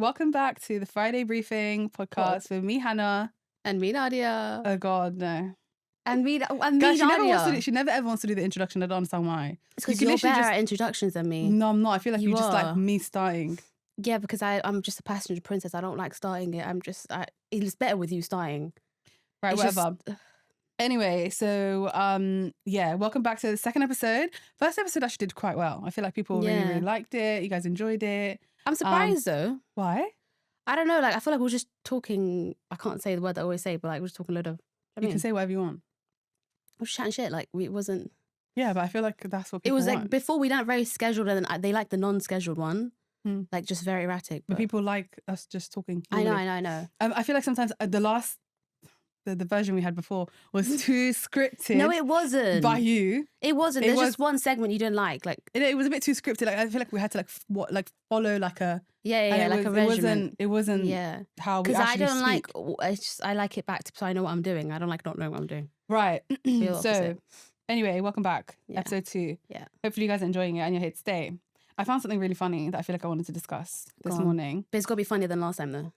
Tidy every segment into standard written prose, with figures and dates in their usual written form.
Welcome back to the Friday Briefing podcast with me, Hannah. And me, Nadiya. Oh God, no. And me, Guys, Nadiya. she never ever wants to do the introduction. I don't understand why. It's because you're better at introductions than me. No, I'm not. I feel like you just like are. me starting. Yeah, because I'm just a passenger princess. I don't like starting it. It's better with you starting. Right, It's whatever. Anyway, so welcome back to the second episode. First episode actually did quite well. I feel like people really, really liked it. You guys enjoyed it. I'm surprised though. Why? I don't know. Like I feel like we're just talking. I can't say the word that I always say, but like we're just talking a lot of. You can say whatever you want. We're just chatting shit. Like it wasn't. Yeah, but I feel like that's what people It was want. like before we done very scheduled, and then they like the non-scheduled one. Like just very erratic. But people like us just talking. I know. I feel like sometimes the version we had before was too scripted. No, it wasn't. By you. It wasn't. There's just one segment you didn't like. Like it was a bit too scripted. Like I feel like we had to follow like a like a regimen. It wasn't how we actually speak. I like it back so I know what I'm doing. I don't like not knowing what I'm doing. Right. So anyway, welcome back. Yeah. Episode 2. Yeah. Hopefully you guys are enjoying it and you're here to stay. I found something really funny that I feel like I wanted to discuss this morning. But it's got to be funnier than last time though.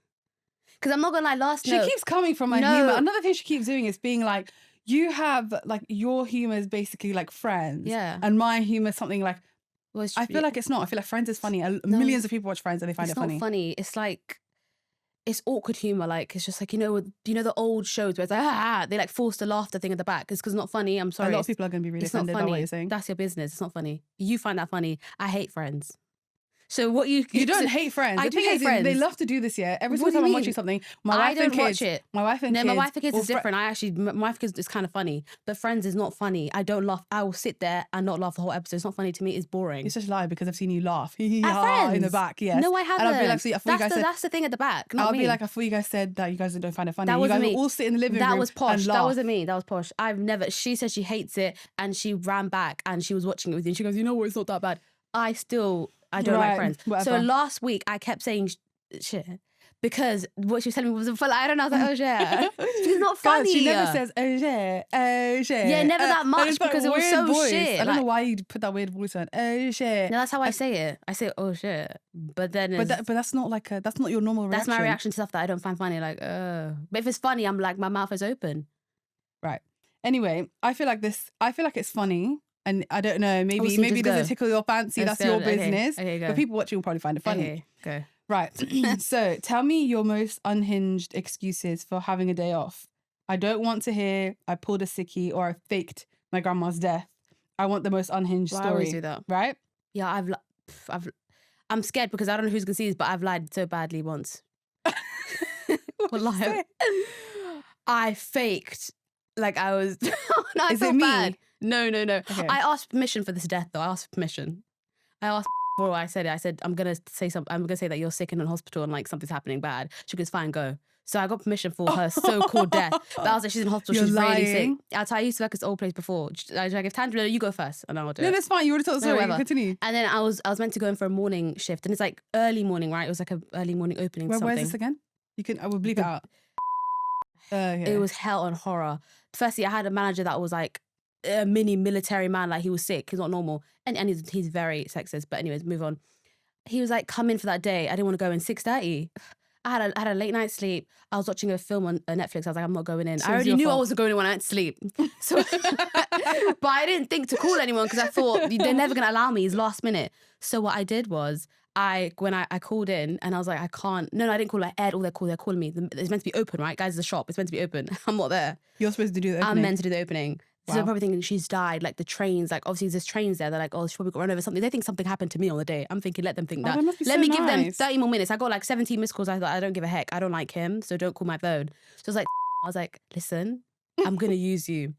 Because I'm not going to lie, She keeps coming from my humour. Another thing she keeps doing is being like, you have, like, your humour is basically like Friends. Yeah. And my humour is something like, I feel like it's not. I feel like Friends is funny. Millions of people watch Friends and they find it funny. It's not funny. It's like, it's awkward humour. Like, it's just like, you know the old shows where it's like, they like force the laughter thing at the back. It's because it's not funny. I'm sorry. A lot of people are going to be really offended by what you're saying. That's your business. It's not funny. You find that funny. I hate Friends. So what you don't hate Friends. I do hate Friends. They love to do this, yeah. Every single time I'm watching something, my wife and kids is different. My wife and kids is kind of funny, but Friends is not funny. I don't laugh. I will sit there and not laugh the whole episode. It's not funny to me. It's boring. It's just lie because I've seen you laugh in Friends. the back. Yes. No, I haven't. And I'll be like, that's the thing at the back. Not I'll me. be like, I thought you guys said that you guys don't find it funny. That you guys me. will all sit in the living room. That was posh. And laugh. That wasn't me. That was posh. I've never. She said she hates it, and she ran back and she was watching it with you. And she goes, you know what? It's not that bad. I don't like Friends. Whatever. So last week I kept saying shit because what she was telling me was funny. I don't know. I was like, oh shit. It's not funny. She never says, oh shit, oh shit. Yeah, never that much because it was so voice. shit. I don't know why you put that weird voice on. Oh shit. No, that's how I say it. I say, oh shit. But then but that's not like that's not your normal reaction. That's my reaction to stuff that I don't find funny. Like, But if it's funny, I'm like, my mouth is open. Right. Anyway, I feel like it's funny. And I don't know, maybe it doesn't tickle your fancy. That's your business. Okay, go. But people watching will probably find it funny. Okay, go. Right. So tell me your most unhinged excuses for having a day off. I don't want to hear I pulled a sickie or I faked my grandma's death. I want the most unhinged story. I always do that. Right? Yeah, I'm scared because I don't know who's gonna see this, but I've lied so badly once. Wallahi. I faked like I was. No, Is it me? Bad. No. Okay. I asked permission for this death, though. I asked permission. I asked before I said it. I said, I'm gonna say that you're sick and in hospital and like something's happening bad. She goes, fine, go. So I got permission for her so-called death. But I was like, she's in hospital. She's really sick. I'll tell you, I used to work at this old place before. I give Tandra, you go first, and I'll do it. No, that's fine. You already told the story. Continue. And then I was meant to go in for a morning shift, and it's like early morning, right? It was like an early morning opening. Where's this again? I will bleep it out. It was hell on horror. Firstly, I had a manager that was like a mini military man, like he was sick, he's not normal, and he's very sexist. But anyways, move on. He was like, come in for that day. I didn't want to go in 6:30. I had a late night sleep. I was watching a film on Netflix. I was like, I'm not going in. So I already knew I wasn't going in when I went to sleep. So, but I didn't think to call anyone because I thought they're never gonna allow me. It's last minute. So what I did was when I called in and I was like, I can't. No, I didn't call. I aired all their call. They're calling me. It's meant to be open, right? Guys, it's a shop. It's meant to be open. I'm not there. You're supposed to do the opening. I'm meant to do the opening. Wow. So they're probably thinking she's died. Like the trains, like obviously there's trains there. They're like, oh, she probably got run over something. They think something happened to me on the day. I'm thinking, let them think that. Let me give them 30 more minutes. I got like 17 missed calls. I thought, I don't give a heck. I don't like him, so don't call my phone. So I was like, listen, I'm gonna use you.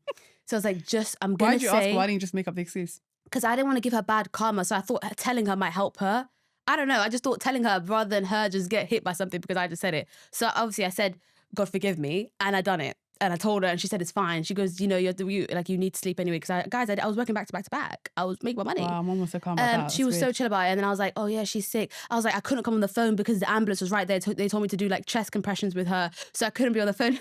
So I was like, I'm gonna Why'd you ask? Why didn't you just make up the excuse? Because I didn't want to give her bad karma. So I thought telling her might help her. I don't know. I just thought telling her rather than her just get hit by something because I just said it. So obviously I said, God forgive me, and I done it. And I told her, and she said it's fine. She goes, you know, you need to sleep anyway. Because I was working back to back to back. I was making my money. Wow, mom was so calm about that. She was so chill about it. And then I was like, oh yeah, she's sick. I was like, I couldn't come on the phone because the ambulance was right there. They told me to do like chest compressions with her, so I couldn't be on the phone.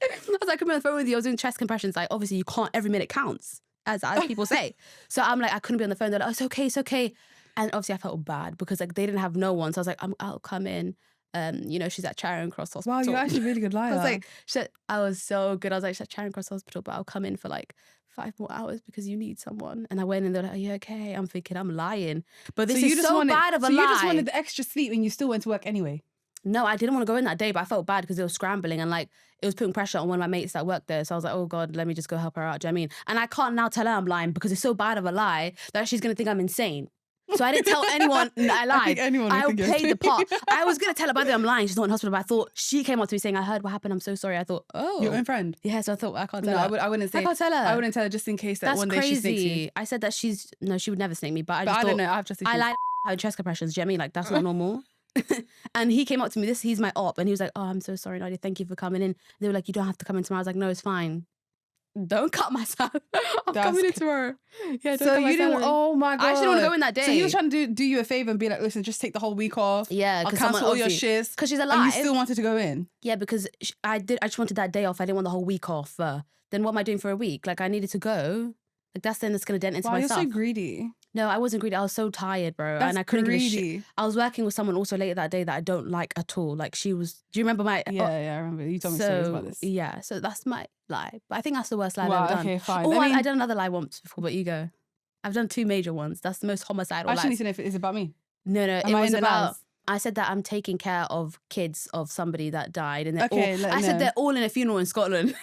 I was like, I couldn't be on the phone with you. I was doing chest compressions. Like obviously you can't. Every minute counts, as people say. So I'm like, I couldn't be on the phone. They're like, oh, it's okay. And obviously I felt bad because like they didn't have no one. So I was like, I'll come in. She's at Charing Cross Hospital. Wow, you're actually a really good liar. I was like, I was so good. I was like, she's at Charing Cross Hospital, but I'll come in for like 5 more hours because you need someone. And I went and they're like, are you okay? I'm thinking, I'm lying. But this is so bad of a lie. So you just wanted the extra sleep and you still went to work anyway? No, I didn't want to go in that day, but I felt bad because it was scrambling and like it was putting pressure on one of my mates that worked there. So I was like, oh God, let me just go help her out. Do you know what I mean? And I can't now tell her I'm lying because it's so bad of a lie that she's going to think I'm insane. So I didn't tell anyone that I lied. I think anyone would think played the part. I was going to tell her, by the way, I'm lying. She's not in hospital, but I thought she came up to me saying, I heard what happened. I'm so sorry. I thought, oh. Your own friend? Yeah, so I thought, I can't tell her. I wouldn't say. I can't tell her. I wouldn't tell her just in case that one day she snakes you. I said that she would never snake me, but I just thought, I don't know. I have just I like having chest compressions. Do you know what I mean? Like, that's not normal. And he came up to me, he's my op, and he was like, oh, I'm so sorry, Nadia, thank you for coming in. They were like, you don't have to come in tomorrow. I was like, no, it's fine. Don't cut my salary. I'm coming in tomorrow. Yeah, so you didn't, oh my God. I actually want to go in that day. So you were trying to do you a favor and be like, listen, just take the whole week off. Yeah. I'll cancel all your shifts. Because she's alive. And you still wanted to go in. Yeah, because I just wanted that day off. I didn't want the whole week off. Then what am I doing for a week? Like, I needed to go. Like, that's going to dent into my stuff. You're so greedy. No, I wasn't greedy. I was so tired, bro. That's and I couldn't greedy. give a shit. I was working with someone also later that day that I don't like at all. Like, she was, do you remember my... Yeah, I remember. You told me stories about this. Yeah, so that's my lie. But I think that's the worst lie I've ever done. Okay, fine. Oh, I done another lie once before, but you go. I've done 2 major ones. That's the most homicidal lies. I actually need to know if it is about me. No, it was about... I said that I'm taking care of kids of somebody that died. And I said they're all in a funeral in Scotland.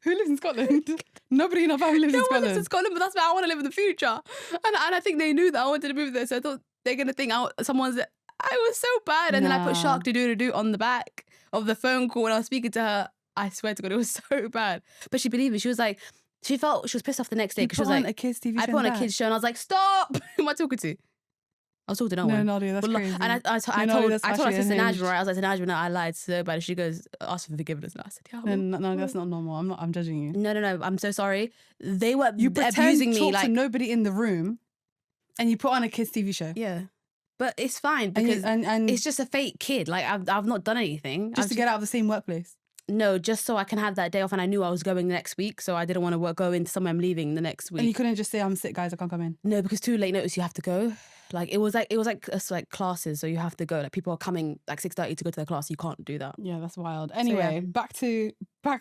Who lives in Scotland? Nobody in our family lives in Scotland. No one lives in Scotland, but that's where I want to live in the future. And I think they knew that I wanted to move there, so I thought they're going to think I was so bad. And then I put Shark do on the back of the phone call when I was speaking to her. I swear to God, it was so bad. But she believed me. She was like, she was pissed off the next day because she was like, a kids TV show. I put on a kids show and I was like, stop. Who am I talking to? I was talking to no one. No, Nadia, that's crazy. And I told my sister Najma, right? I was like, Najma, no, I lied so bad. And she goes, ask for forgiveness. And I said, yeah. No, that's not normal. I'm judging you. No, I'm so sorry. They were abusing me. You talk to nobody in the room and you put on a kids TV show. Yeah. But it's fine because it's just a fake kid. Like, I've not done anything. Just to get out of the same workplace. No, just so I can have that day off, and I knew I was going next week, so I didn't want to go into somewhere I'm leaving the next week. And you couldn't just say, I'm sick, guys, I can't come in? No, because too late notice, you have to go. Like, it was like classes, so you have to go. Like, people are coming like 6:30 to go to their class. You can't do that. Yeah, that's wild. Anyway, back to. I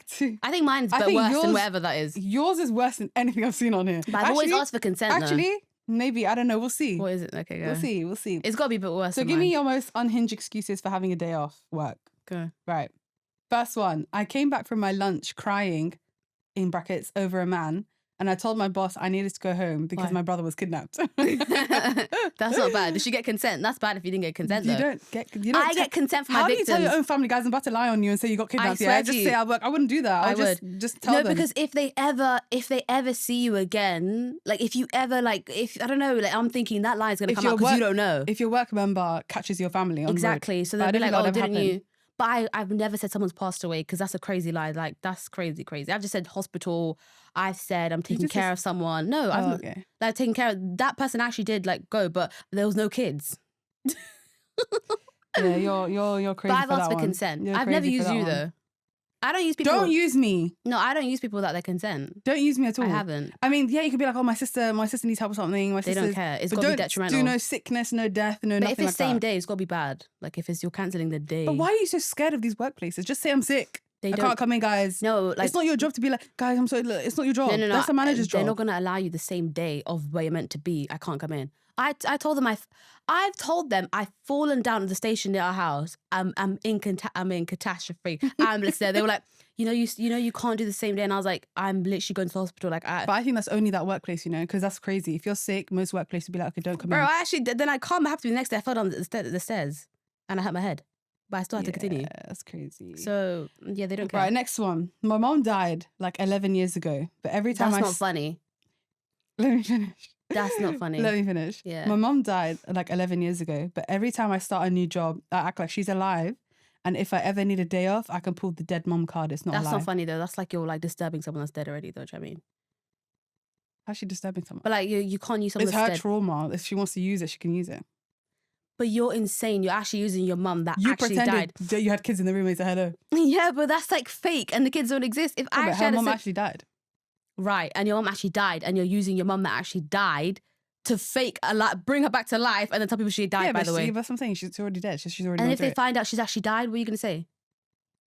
think mine's worse than whatever that is. Yours is worse than anything I've seen on here. But I've always asked for consent. Actually, maybe, I don't know. We'll see. What is it? Okay, go. We'll see. It's got to be a bit worse. So give me your most unhinged excuses for having a day off work. Go. Right. First one, I came back from my lunch crying, in brackets, over a man. And I told my boss I needed to go home because my brother was kidnapped. That's not bad. Did she get consent? That's bad if you didn't get consent, though. I get consent for my victims. How do you tell your own family, guys, I'm about to lie on you and say you got kidnapped? I just say I work. I wouldn't do that. I would just tell them. No, because if they ever see you again, like if you ever I don't know, like I'm thinking that lie is going to come out because you don't know. If your work member catches your family on exactly, road, so they'll be like, oh, didn't you? But I've never said someone's passed away because that's a crazy lie. Like, that's crazy. I've just said hospital. I've said I'm taking care of someone. No, I've taken care of... That person actually did, go, but there was no kids. Yeah, you're crazy. But I've asked for consent. I've never used you, though. I don't use people... Don't use me. No, I don't use people without their consent. Don't use me at all. I haven't. I mean, yeah, you could be like, oh, my sister needs help with something. They don't care. It's got to be detrimental. Do no sickness, no death, no nothing like that. But if it's same day, it's got to be bad. Like, if you're cancelling the day. But why are you so scared of these workplaces? Just say I'm sick. I can't come in, guys. No, it's not your job to be like, guys, I'm sorry. It's not your job. No. That's the manager's job. They're not going to allow you the same day of where you're meant to be. I can't come in. I told them I've told them I've fallen down at the station near our house. I'm in catastrophe. Ambulance there. They were like, you can't do the same day. And I was like, I'm literally going to the hospital. But I think that's only that workplace, because that's crazy. If you're sick, most workplaces would be like, okay, don't come in. Bro, then I can't have to be the next day. I fell down the stairs and I hurt my head. But I still had to continue. That's crazy. So, yeah, they don't care. Right, next one. My mom died 11 years ago. But every time That's not funny. Let me finish. That's not funny. Let me finish. Yeah. My mom died 11 years ago. But every time I start a new job, I act like she's alive. And if I ever need a day off, I can pull the dead mom card. It's not alive. That's not funny, though. That's like you're disturbing someone that's dead already, though. Do you know what I mean? How's she disturbing someone? But you can't use someone that's dead. It's her trauma. If she wants to use it, she can use it. But you're insane. You're actually using your mum that actually died. You had kids in the room and said hello. Yeah, but that's fake and the kids don't exist. If her mum actually died. Right, and your mum actually died and you're using your mum that actually died to fake a lot, bring her back to life, and then tell people she died. By the way, that's what I'm saying. She's already dead. She's already. And if they find out she's actually died, what are you gonna say?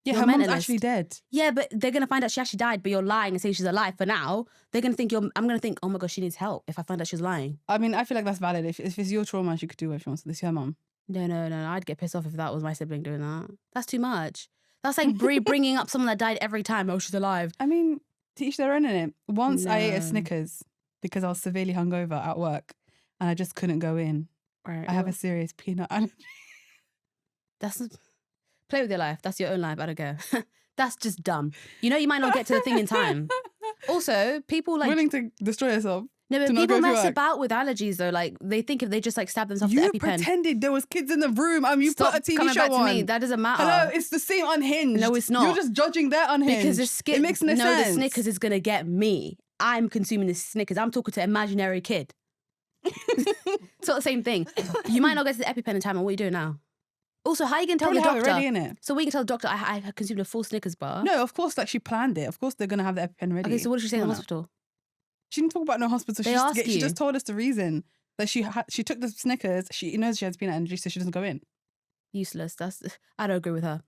Yeah, her mom's actually dead. Yeah, but they're gonna find out she actually died, but you're lying and saying she's alive for now. They're gonna think I'm gonna think, oh my gosh, she needs help if I find out she's lying. I mean, I feel like that's valid. If it's your trauma, she could do what she wants. This is her mom. No. I'd get pissed off if that was my sibling doing that. That's too much. That's like bringing up someone that died every time. Oh, she's alive. I mean, to each their own, innit? Once I ate a Snickers because I was severely hungover at work and I just couldn't go in. Right. I have a serious peanut allergy. Play with your life. That's your own life. I don't care. That's just dumb. You know, you might not get to the thing in time. Also, people like... willing to destroy yourself. No, but people mess about with allergies though. Like, they think if they just like stab themselves with you the EpiPen. You pretended there was kids in the room. You Stop put a TV coming show back on. to me. That doesn't matter. Hello, it's the same Unhinged. No, it's not. You're just judging their Unhinged. Because it makes no sense. The Snickers is going to get me. I'm consuming the Snickers. I'm talking to an imaginary kid. It's not the same thing. You might not get to the EpiPen in time. And what are you doing now? Also, how are you going to tell the doctor? Already, innit? So we can tell the doctor I consumed a full Snickers bar. No, of course, like she planned it. Of course, they're going to have the EpiPen ready. Okay, so what did she say in the hospital? She didn't talk about no hospital. She just told us the reason that she took the Snickers. She knows she has peanut allergy, so she doesn't go in. Useless. I don't agree with her.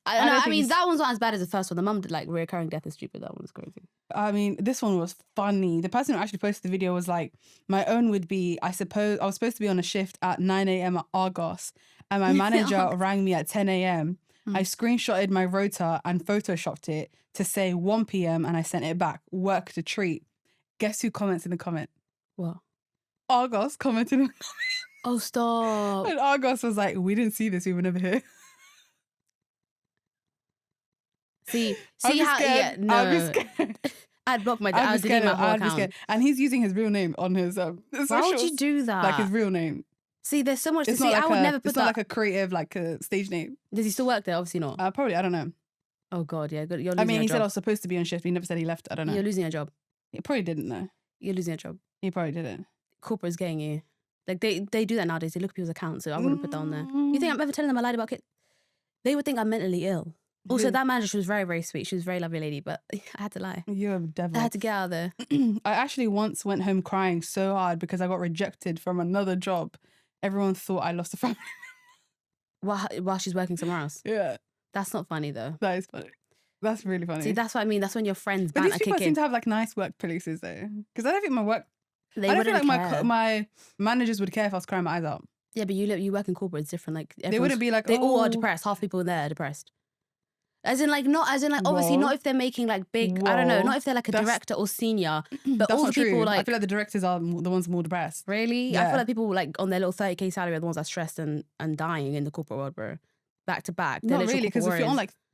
I mean, that one's not as bad as the first one. The mum did like recurring death is stupid. That one's crazy. I mean, this one was funny. The person who actually posted the video was like, my own would be, I suppose, I was supposed to be on a shift at 9 a.m. at Argos, and my manager rang me at 10 a.m. I screenshotted my rota and photoshopped it to say 1 p.m. and I sent it back. Work to treat. Guess who comments in the comment? What? Argos commented in the comment. Oh, stop. And Argos was like, we didn't see this. We were never here. See how? Yeah, no. I'd be scared. I'd block my dad. I'd delete my whole account. And he's using his real name on his Why would you do that? Like his real name. See, there's so much to see. Like I would never put it's that. It's not like a creative, like a stage name. Does he still work there? Obviously not. Probably. I don't know. Oh God, yeah. You're losing he your said job. I was supposed to be on shift. But he never said he left. I don't know. You're losing your job. He probably didn't know. You're losing your job. He probably didn't. Corporate's getting you. Like they do that nowadays. They look at people's accounts, so I wouldn't put that on there. You think I'm ever telling them I lied about kids? They would think I'm mentally ill. Also, that manager, she was very, very sweet. She was a very lovely lady, but I had to lie. You're a devil. I had to get out of there. I actually once went home crying so hard because I got rejected from another job. Everyone thought I lost a family. While she's working somewhere else? Yeah. That's not funny, though. That is funny. That's really funny. See, that's what I mean. That's when your friends banter kick in. But these people seem to have like nice workplaces though. Because I don't think I don't feel like my managers would care if I was crying my eyes out. Yeah, but you work in corporate, it's different. Like they wouldn't be like, they all are depressed. Half people in there are depressed. Obviously not if they're making like big, I don't know, not if they're like a director or senior, but all the people like... I feel like the directors are the ones more depressed. Really? Yeah. I feel like people like on their little 30k salary are the ones that are stressed and dying in the corporate world, bro. Back to back. Not really, because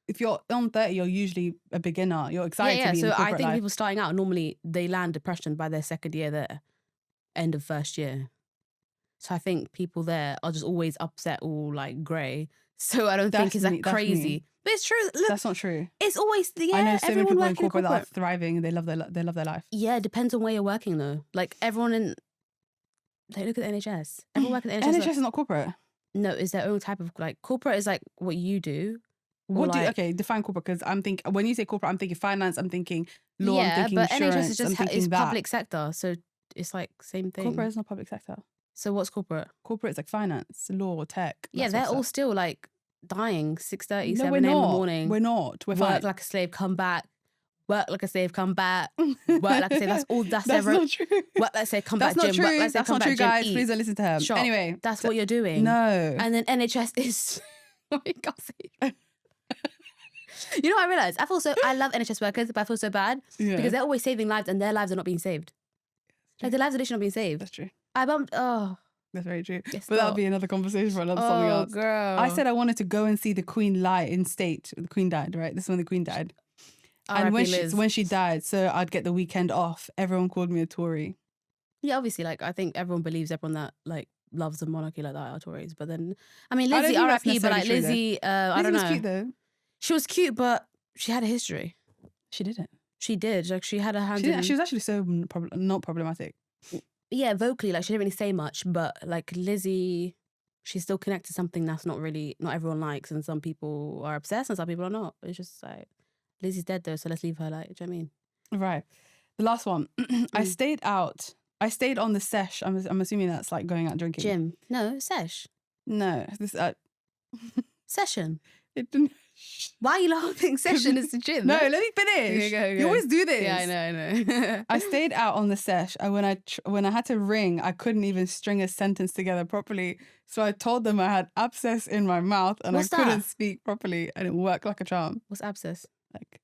if you're on 30, you're usually a beginner. You're excited to be in the corporate I think life. people starting out, normally they land depression by their second year there, end of first year. So I think people there are just always upset, all like grey. So I don't think it's that crazy. But it's true. Look, that's not true. It's always I know so many people in corporate that are corporate. thriving and they love their life. Yeah, it depends on where you're working though. Like everyone in, they look at the NHS. Everyone working at the NHS. NHS is not corporate. No, it's their own type of like corporate is like what you do. Okay, define corporate, because I'm thinking when you say corporate, I'm thinking finance, I'm thinking law, I'm thinking insurance. Yeah, but NHS is just it's public sector, so it's like same thing. Corporate is not public sector. So what's corporate? Corporate is like finance, law, tech. Yeah, they're all still like dying 6:30, 7 a.m. in the morning. We're not. We're work fine. Like a slave, come back. Work like a slave, come back. Work like a slave. That's all. That's not true. Work like a slave, come that's back. Not Gym. true. Work like that's come not back, true, gym, guys. eat. Please don't listen to her. Shop. Anyway, that's what you're doing. No. And then NHS is. You know what I realised? I love NHS workers, but I feel so bad because they're always saving lives and their lives are not being saved. Like their lives are literally not being saved. That's true. That's very true. But that'll be another conversation for something else. Girl. I said I wanted to go and see the Queen lie in state. The Queen died, right? This is when the Queen died. And when she died, so I'd get the weekend off. Everyone called me a Tory. Yeah, obviously, like I think everyone believes everyone that like loves the monarchy like that are Tories. But then, I mean, Lizzie, R.I.P. But like Lizzie, I don't know. Lizzie was cute though. She was cute, but she had a history. She didn't. She did. Like she had a hand. She was actually so not problematic. Yeah, vocally, like she didn't really say much, but like Lizzie, she's still connected to something that's not everyone likes, and some people are obsessed and some people are not. It's just like Lizzie's dead though, so let's leave her. Like, do you know what I mean? Right. The last one. I stayed out I stayed on the sesh. I'm assuming that's like going out drinking. Gym. No, sesh. No, this Session. it didn't. Why are you laughing? Session is the gym. No, let me finish. Okay, go. You always do this. Yeah, I know. I stayed out on the sesh, and when I had to ring, I couldn't even string a sentence together properly. So I told them I had abscess in my mouth, and I couldn't speak properly, and it worked like a charm. What's abscess? Like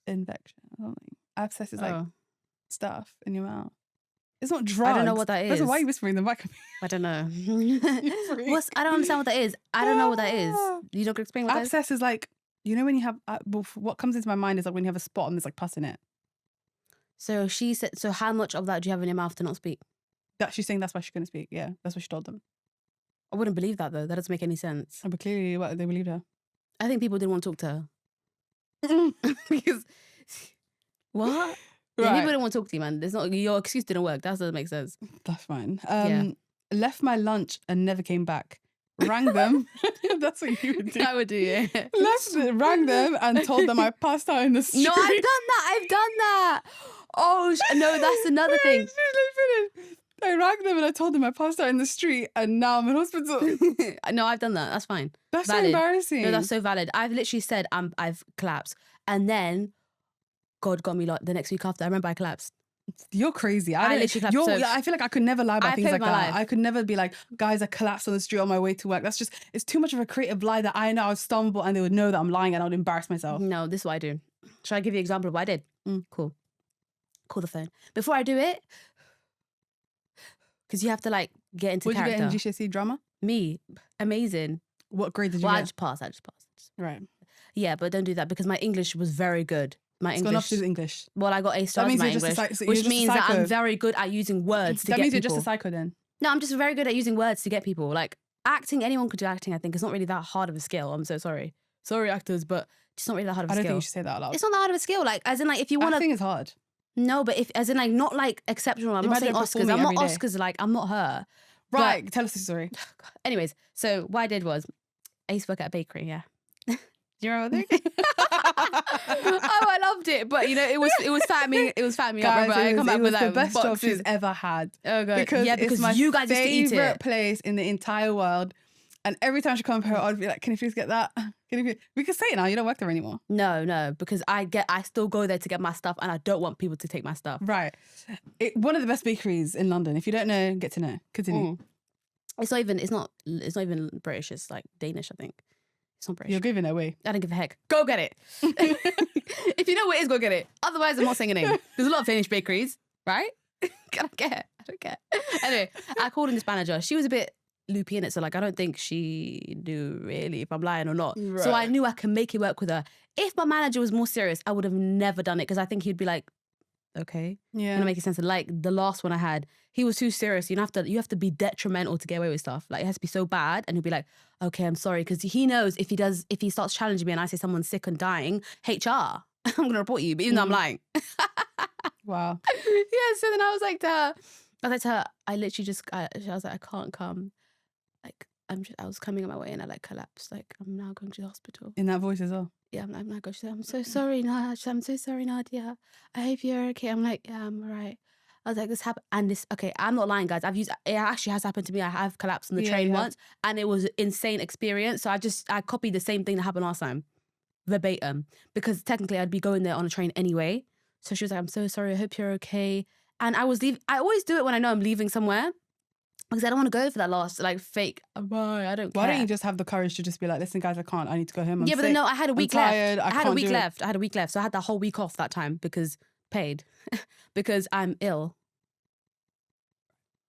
infection or something. Abscess is like stuff in your mouth. It's not drugs. I don't know what that is. Why are you whispering the back of me? I don't know. I don't understand what that is. I don't know what that is. You don't explain what abscess that is? Is like, you know when you have, what comes into my mind is like when you have a spot and there's like pus in it. So she said, so how much of that do you have in your mouth to not speak? That she's saying that's why she couldn't speak. Yeah, that's what she told them. I wouldn't believe that though. That doesn't make any sense. But clearly they believed her. I think people didn't want to talk to her. Because, what? Right. Yeah, people didn't want to talk to you, man. Your excuse didn't work. That doesn't make sense. That's fine. Left my lunch and never came back. Rang them. That's what you would do. I would do, yeah. Rang them and told them I passed out in the street. No, I've done that. Oh, no, that's another thing. I rang them and I told them I passed out in the street and now I'm in hospital. No, I've done that. That's fine. That's valid. So embarrassing. No, that's so valid. I've literally said I've collapsed. And then God got me like the next week after. I remember I collapsed. You're crazy. I literally collapsed. I feel like I could never lie about things like that. Life. I could never be like, guys, I collapsed on the street on my way to work. That's just, it's too much of a creative lie that I know I would stumble and they would know that I'm lying and I would embarrass myself. No, this is what I do. Shall I give you an example of what I did? Cool. Call the phone. Before I do it, because you have to like get into character. What did you get in GCSE drama? Me. Amazing. What grade did you get? I just passed. Right. Yeah, but don't do that because my English was very good. My English. Got to English. Well, I got A stars in my English, which means that I'm very good at using words to get people. That means you're just a psycho then. No, I'm just very good at using words to get people. Like acting, anyone could do acting, I think. It's not really that hard of a skill. I'm so sorry. Sorry, actors, but it's not really that hard of a skill. I don't think you should say that out loud. It's not that hard of a skill. Like, as in, like, if you want to... Acting is hard. No, but as in, like, not, like, exceptional. I'm not saying Oscars. I'm not Oscars, like, I'm not her. Right, tell us the story. Anyways, so what I did was, I used to work at a bakery, yeah. Do you remember that? Oh, I loved it. But, you know, it was fat me up. Remember, I come back with the best job she's ever had. Oh, God. Because it's my you guys used to eat it. favorite place in the entire world. And every time she comes home, I'd be like, can you please get that? We can say it now. You don't work there anymore. No, because I still go there to get my stuff and I don't want people to take my stuff. Right. One of the best bakeries in London. If you don't know, get to know. Continue. It's not even British. It's like Danish, I think. It's not British. You're giving it away. I don't give a heck. Go get it. If you know what it is, go get it. Otherwise, I'm not saying a name. There's a lot of Danish bakeries, right? I don't care. Anyway, I called in this manager. She was a bit loopy in it, so like I don't think she knew really if I'm lying or not. Right. So I knew I could make it work with her. If my manager was more serious, I would have never done it because I think he'd be like, okay, yeah, gonna make sense. Like the last one I had, he was too serious. You have to be detrimental to get away with stuff. Like it has to be so bad, and he'll be like, okay, I'm sorry, because he knows if he starts challenging me and I say someone's sick and dying, HR, I'm gonna report you, but even though I'm lying. Wow. Yeah. So then I was like to her, I literally I was like, I can't come. Like I was coming on my way and I like collapsed. Like I'm now going to the hospital. In that voice as well. Yeah, I'm now going. I'm so sorry, Nadia. I'm so sorry, Nadia. I hope you're okay. I'm like, yeah, I'm all right. I was like, this happened, and this. Okay, I'm not lying, guys. It actually has happened to me. I have collapsed on the train once, and it was an insane experience. So I copied the same thing that happened last time, verbatim, because technically I'd be going there on a train anyway. So she was like, I'm so sorry. I hope you're okay. And I always do it when I know I'm leaving somewhere. Because I don't want to go for that last, like, fake, bye, I don't care. Why don't you just have the courage to just be like, listen, guys, I can't. I need to go home. I'm sick. But then no, I had a week left. I had a week left. So I had that whole week off that time because paid. Because I'm ill.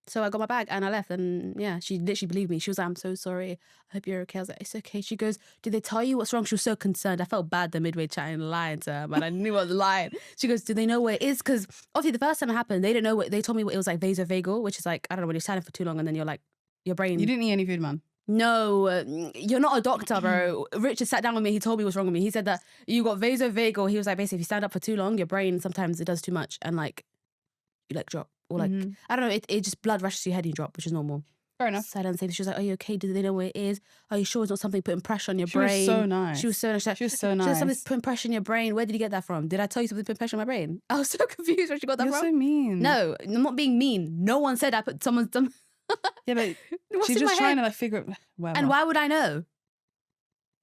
So I got my bag and I left. And yeah, she literally believed me. She was like, I'm so sorry. I hope you're okay. I was like, it's okay. She goes, did they tell you what's wrong? She was so concerned. I felt bad the midway chatting and lying to her, but I knew I was lying. She goes, do they know what it is? Because obviously the first time it happened, they didn't know they told me what it was like vasovagal, which is like, I don't know, when you're standing for too long and then you're like, your brain. You didn't eat any food, man. No, you're not a doctor, bro. Richard sat down with me. He told me what's wrong with me. He said that you got vasovagal. He was like, basically, if you stand up for too long, your brain, sometimes it does too much and like, you like drop. Or like, I don't know, it just blood rushes to your head and you drop, which is normal. Fair enough. So I don't say this. She was like, are you okay? Do they know where it is? Are you sure it's not something putting pressure on your brain? She was so nice. She was so nice. She was so nice. Something putting pressure on your brain. Where did you get that from? Did I tell you something putting pressure on my brain? I was so confused where she got that You're from. so mean. No, I'm not being mean. No one said I put someone's... Yeah, but she's just trying to like figure it. Whatever. And why would I know?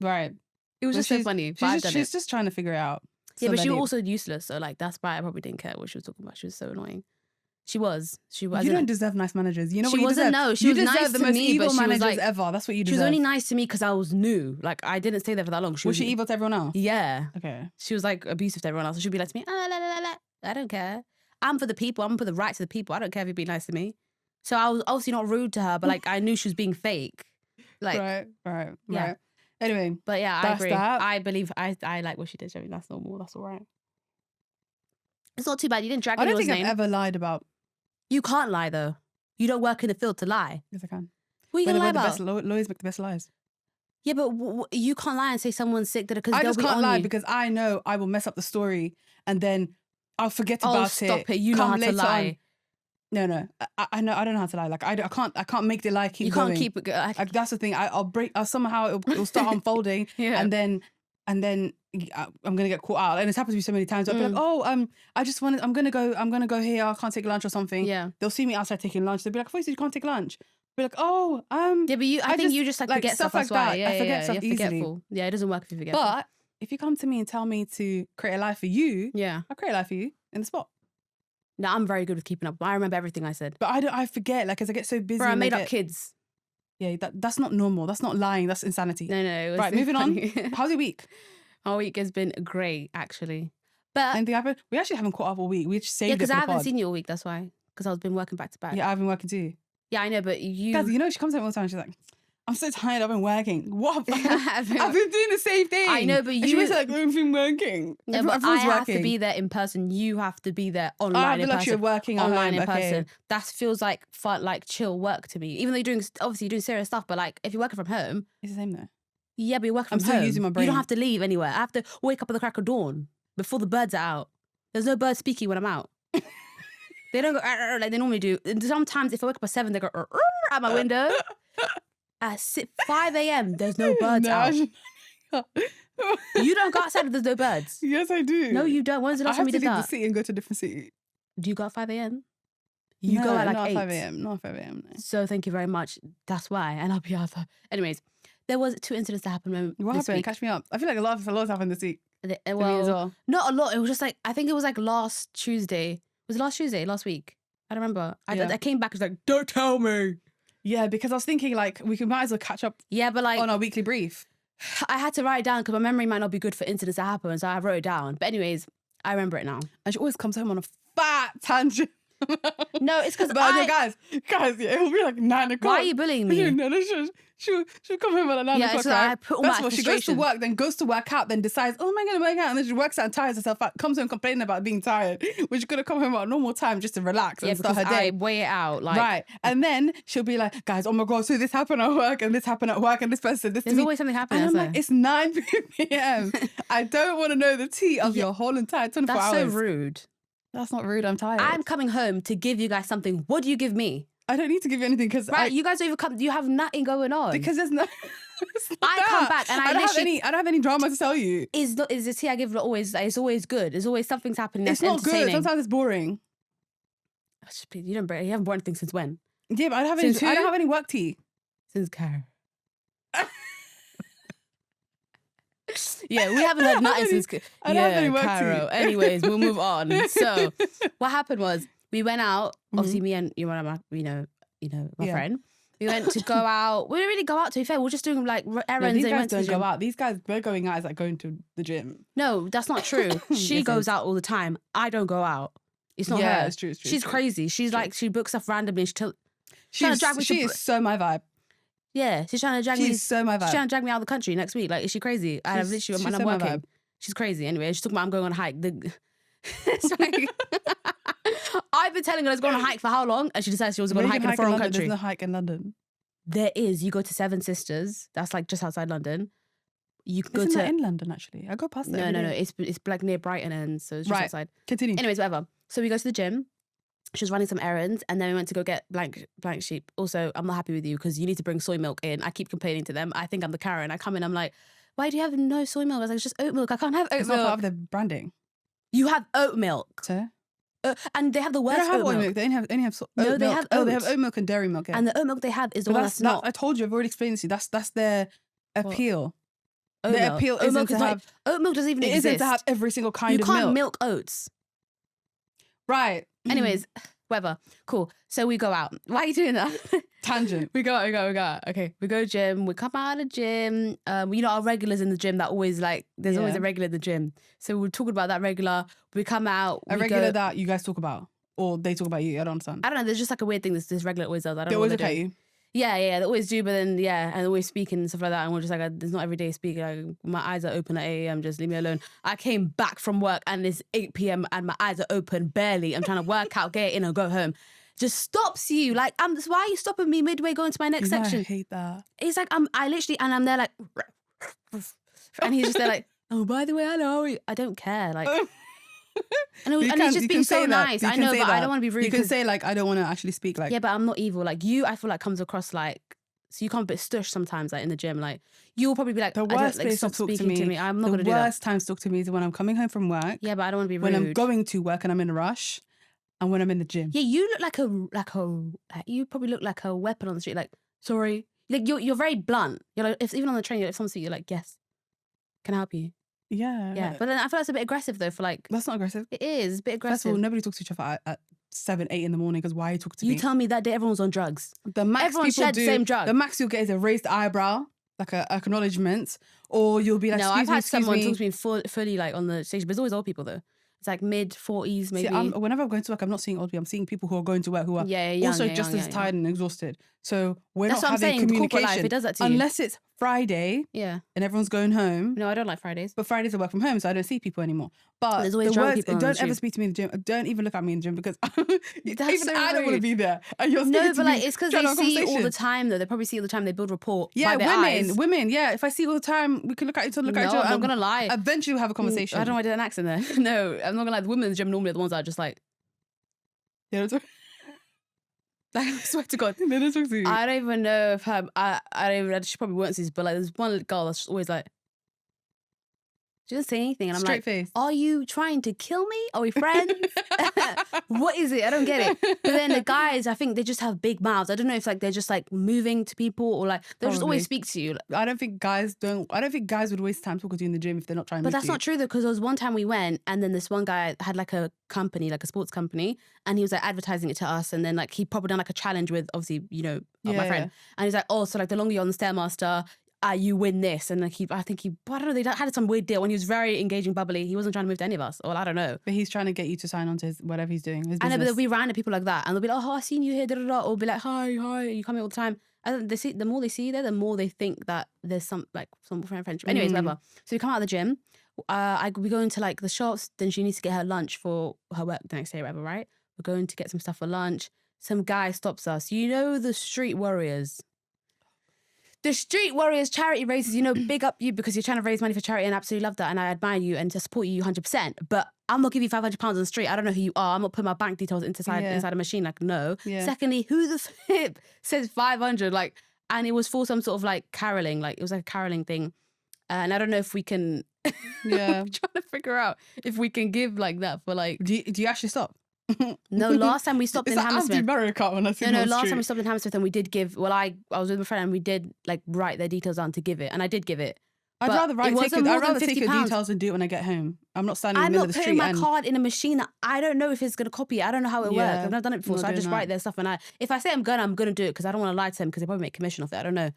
Right. It was just so funny. She's just trying to figure it out. Yeah, but she was also useless. So like that's why I probably didn't care what she was talking about. She was so annoying. She was. You don't deserve nice managers. You know what you deserve? No, she was nice the to most me, evil but she managers was like, ever. That's what you deserve. She was only nice to me because I was new. Like I didn't stay there for that long. Was she evil to everyone else? Yeah. Okay. She was like abusive to everyone else. So she'd be like to me, la, la, la, la. I don't care. I'm for the people. I'm for the rights of the people. I don't care if you be nice to me. So I was obviously not rude to her, but like I knew she was being fake. Like right. Yeah. Anyway, but yeah, I agree. That. I believe I like what she did. I mean, that's normal. That's all right. It's not too bad. You didn't drag anyone's name. I don't think I've ever lied about. You can't lie though. You don't work in the field to lie. Yes, I can. What are you gonna lie about? Lawyers make the best lies. Yeah, but you can't lie and say someone's sick because I they'll just be can't on lie you. because I know I will mess up the story and then I'll forget about it. Stop it! You know how to lie. No. I know. I don't know how to lie. Like I can't make the lie keep going. You can't keep it going. Like, that's the thing. I'll somehow it'll start unfolding. Yeah. And then I'm gonna get caught out. And it's happened to me so many times. I'll be like, I'm gonna go here. I can't take lunch or something. Yeah. They'll see me outside taking lunch. They'll be like, "Voice, you can't take lunch." Be like, Yeah, but I think you just forget stuff stuff. like that. Yeah, I forget stuff you're easily. forgetful. Yeah, it doesn't work if you forget. But if you come to me and tell me to create a life for you, yeah, I'll create a life for you in the spot. No, I'm very good with keeping up. I remember everything I said. But I forget, like, as I get so busy. Bro, I made up kids. Yeah, that's not normal. That's not lying. That's insanity. No. Right, moving on. How's your week? Our week has been great, actually. But anything happened? We actually haven't caught up all week. We just saved it for the because I haven't pod. seen you all week. That's why. Because I've been working back to back. Yeah, I've been working too. Yeah, I know, but you... Guys, you know, she comes home all the time and she's like, I'm so tired, I've been working. What? I've been doing the same thing. I know, but and she was like, I've been working. No, but I have to be there in person. You have to be there online in person. You're working online in person. Okay. That feels like fun, like chill work to me. Even though you're doing serious stuff, but like if you're working from home... It's the same though. Yeah, but you're working from home. I'm still using my brain. You don't have to leave anywhere. I have to wake up at the crack of dawn before the birds are out. There's no birds speaking when I'm out. They don't go like they normally do. And sometimes if I wake up at 7, they go at my window. At 5 a.m, there's no birds out. You don't go outside if there's no birds. Yes, I do. No, you don't. When's the last time you did that? I have to leave the city and go to a different city. Do you go at 5 a.m? You go at like 8. Not 5 a.m. Not 5 a.m. No. So thank you very much. That's why. And I'll be out. Anyways, there was 2 incidents that happened. What happened? Week. Catch me up. I feel like a lot happened this week. Well, not a lot. It was just like, I think it was like last Tuesday. Was it last Tuesday? Last week? I don't remember. I came back and was like, don't tell me. Yeah, because I was thinking like we might as well catch up. Yeah, but like on our weekly brief. I had to write it down because my memory might not be good for incidents that happen, so I wrote it down. But anyways, I remember it now. And she always comes home on a fat tangent. No, it's because guys, yeah, it'll be like 9 o'clock. Why are you bullying me? No, she'll come home at 9 o'clock. So I put all my she goes to work, then goes to work out, then decides, oh, am I going to work out? And then she works out and tires herself out, comes home complaining about being tired, when she could have come home at a normal time just to relax and start her day. I weigh it out. Like, right. And then she'll be like, guys, oh my God, so this happened at work and this happened at work and this person said this to me. There's always something happening. And I'm like, it's 9 p.m. I don't want to know the tea of your whole entire 24 hours. That's so rude. That's not rude. I'm tired. I'm coming home to give you guys something. What do you give me? I don't need to give you anything because you guys don't even come. You have nothing going on because there's no. I come back and I don't have any drama to tell you. Is the tea I give always? It's always good. There's always something's happening. That's it's not entertaining. Good. Sometimes it's boring. You haven't bought anything since when? Yeah, but I don't have any work tea since Caro. Yeah, we haven't had nothing since. I don't have any work Caro. tea. Anyways, we'll move on. So, what happened was we went out. Obviously, me and my friend. We went to go out. We didn't really go out. To be fair, we're just doing like errands. These guys don't go out. These guys, they're going out is like going to the gym. No, that's not true. She goes out all the time. I don't go out. It's not her. It's true. She's crazy. She's like she books stuff randomly. She is so my vibe. Yeah, she's trying to drag me. She's so my vibe. She's trying to drag me out of the country next week. Like, is she crazy? I'm working. She's crazy. Anyway, she's talking about I'm going on a hike. It's like, I've been telling her let's go on a hike for how long? And she decides she was going to hike in a foreign country. There's no hike in London. There is. You go to Seven Sisters. That's like just outside London. You can Isn't that in London, actually? I go past there. No. It's like near Brighton, and so it's just outside. Continue. Anyways, whatever. So we go to the gym. She was running some errands, and then we went to go get blank sheep. Also, I'm not happy with you because you need to bring soy milk in. I keep complaining to them. I think I'm the Karen. I come in, I'm like, why do you have no soy milk? I was like, it's just oat milk. I can't have oat milk. It's not part of the branding. You have oat milk. So? And they have the worst They don't have oat oat milk. They only have oat they milk. have oat. They have oat milk and dairy milk. Yeah. And the oat milk they have is the one that's not. I told you, I've already explained this to you. That's their appeal. Oat Their milk. appeal Oat isn't milk to have... Oat milk doesn't even It exist. isn't to have every single kind of milk. You can't milk oats. Right. Anyways, whatever. Cool. So we go out. Why are you doing that? Tangent. We go out. Okay. We go gym. We come out of the gym. You know, our regulars in the gym that always like, there's always a regular in the gym. So we're talking about that regular. We come out. A regular that you guys talk about? Or they talk about you? I don't understand. I don't know. There's just like a weird thing this regular always does. I don't They know always what look at you? Yeah, they always do, but then, and they always speaking and stuff like that, and we're just like, there's not every day speaking, like, my eyes are open at 8 a.m, just leave me alone. I came back from work, and it's 8 p.m, and my eyes are open, barely. I'm trying to work out, get in, and go home. Just stops you, like, why are you stopping me midway going to my next section? I hate that. It's like, I literally, and I'm there like, and he's just there like, oh, by the way, I know, I don't care, like... And he's just being so nice. I know, but I don't want to be rude. You can say like, I don't want to actually speak like... Yeah, but I'm not evil. Like you, I feel like comes across like... So you come a bit stush sometimes, like in the gym. Like you'll probably be like, the worst place stop to talk speaking to me. I'm not going to do that. The worst time to talk to me is when I'm coming home from work. Yeah, but I don't want to be rude. When I'm going to work and I'm in a rush, and when I'm in the gym. Yeah, you look you probably look like a weapon on the street. Like, sorry, like you're very blunt. You're like, even on the train, if someone sees you, you're like, yes, can I help you? Yeah. But then I feel like it's a bit aggressive though. For like, that's not aggressive. It is a bit aggressive. First of all, nobody talks to each other at 7, 8 in the morning because why are you talking to me? You tell me that day everyone's on drugs. The max everyone shared the same drug. The max you'll get is a raised eyebrow, like a acknowledgement, or you'll be like, no, I've had someone talk to me fully like on the stage, but it's always old people though. It's like mid-40s maybe. See, whenever I'm going to work, I'm not seeing old people. I'm seeing people who are going to work who are also just as tired and exhausted. So we're not having communication. Life, it does that to you. Unless it's Friday and everyone's going home. No, I don't like Fridays. But Fridays I work from home, so I don't see people anymore. But there's always drunk people don't ever speak to me in the gym. Don't even look at me in the gym because even so I don't want to be there. And you're no, but like it's because they see you all the time though. They probably see you all the time. They build rapport. Yeah, by women. Yeah, if I see you all the time, we can look at each other. I'm not gonna lie. Eventually we'll have a conversation. I don't know why I did an accent there. No, I'm not gonna lie. The women in the gym normally are the ones that are just like. Yeah, that's like, I swear to God. They don't talk to you. I don't even know if I don't even. She probably won't see this, but like, there's one girl that's always like. She doesn't say anything, and I'm straight like, face. Are you trying to kill me? Are we friends? What is it? I don't get it. But then the guys, I think they just have big mouths. I don't know if like they're just like moving to people or like they'll just always speak to you. I don't think guys would waste time talking to you in the gym if they're not trying to. But that's not true though, because there was one time we went, and then this one guy had like a company, like a sports company, and he was like advertising it to us, and then like he probably done like a challenge with obviously my friend, and he's like, oh, so like the longer you're on the Stairmaster. You win this, and like I don't know, they had some weird deal when he was very engaging, bubbly. He wasn't trying to move to any of us, or I don't know. But he's trying to get you to sign on to his whatever he's doing. I know, but there'll be random people like that, and they'll be like, "Oh, I seen you here," or be like, "Hi, you come here all the time." And the more they see you there, the more they think that there's some friendship. Anyways, whatever. So we come out of the gym. We go into like the shops. Then she needs to get her lunch for her work the next day, or whatever. Right? We're going to get some stuff for lunch. Some guy stops us. You know the Street Warriors. The Street Warriors charity races, big up you because you're trying to raise money for charity, and I absolutely love that, and I admire you and to support you 100%. But I'm not giving you £500 on the street. I don't know who you are. I'm not putting my bank details inside a machine. Like, no. Yeah. Secondly, who the flip says 500? Like, and it was for some sort of like caroling. Like, it was like a caroling thing. And I don't know if we can. Yeah. I'm trying to figure out if we can give like that for like. Do you actually stop? No, last time we stopped in Hammersmith. Last time we stopped in Hammersmith and we did give. Well, I was with my friend and we did like write their details down to give it, and I did give it. I'd rather take your details and do it when I get home. I'm not standing in the middle of the street. I'm not putting my card in a machine that I don't know if it's gonna copy it. I don't know how it works. I've never done it before, so I just write their stuff. And if I say I'm gonna do it because I don't want to lie to them because they probably make commission off it. I don't know.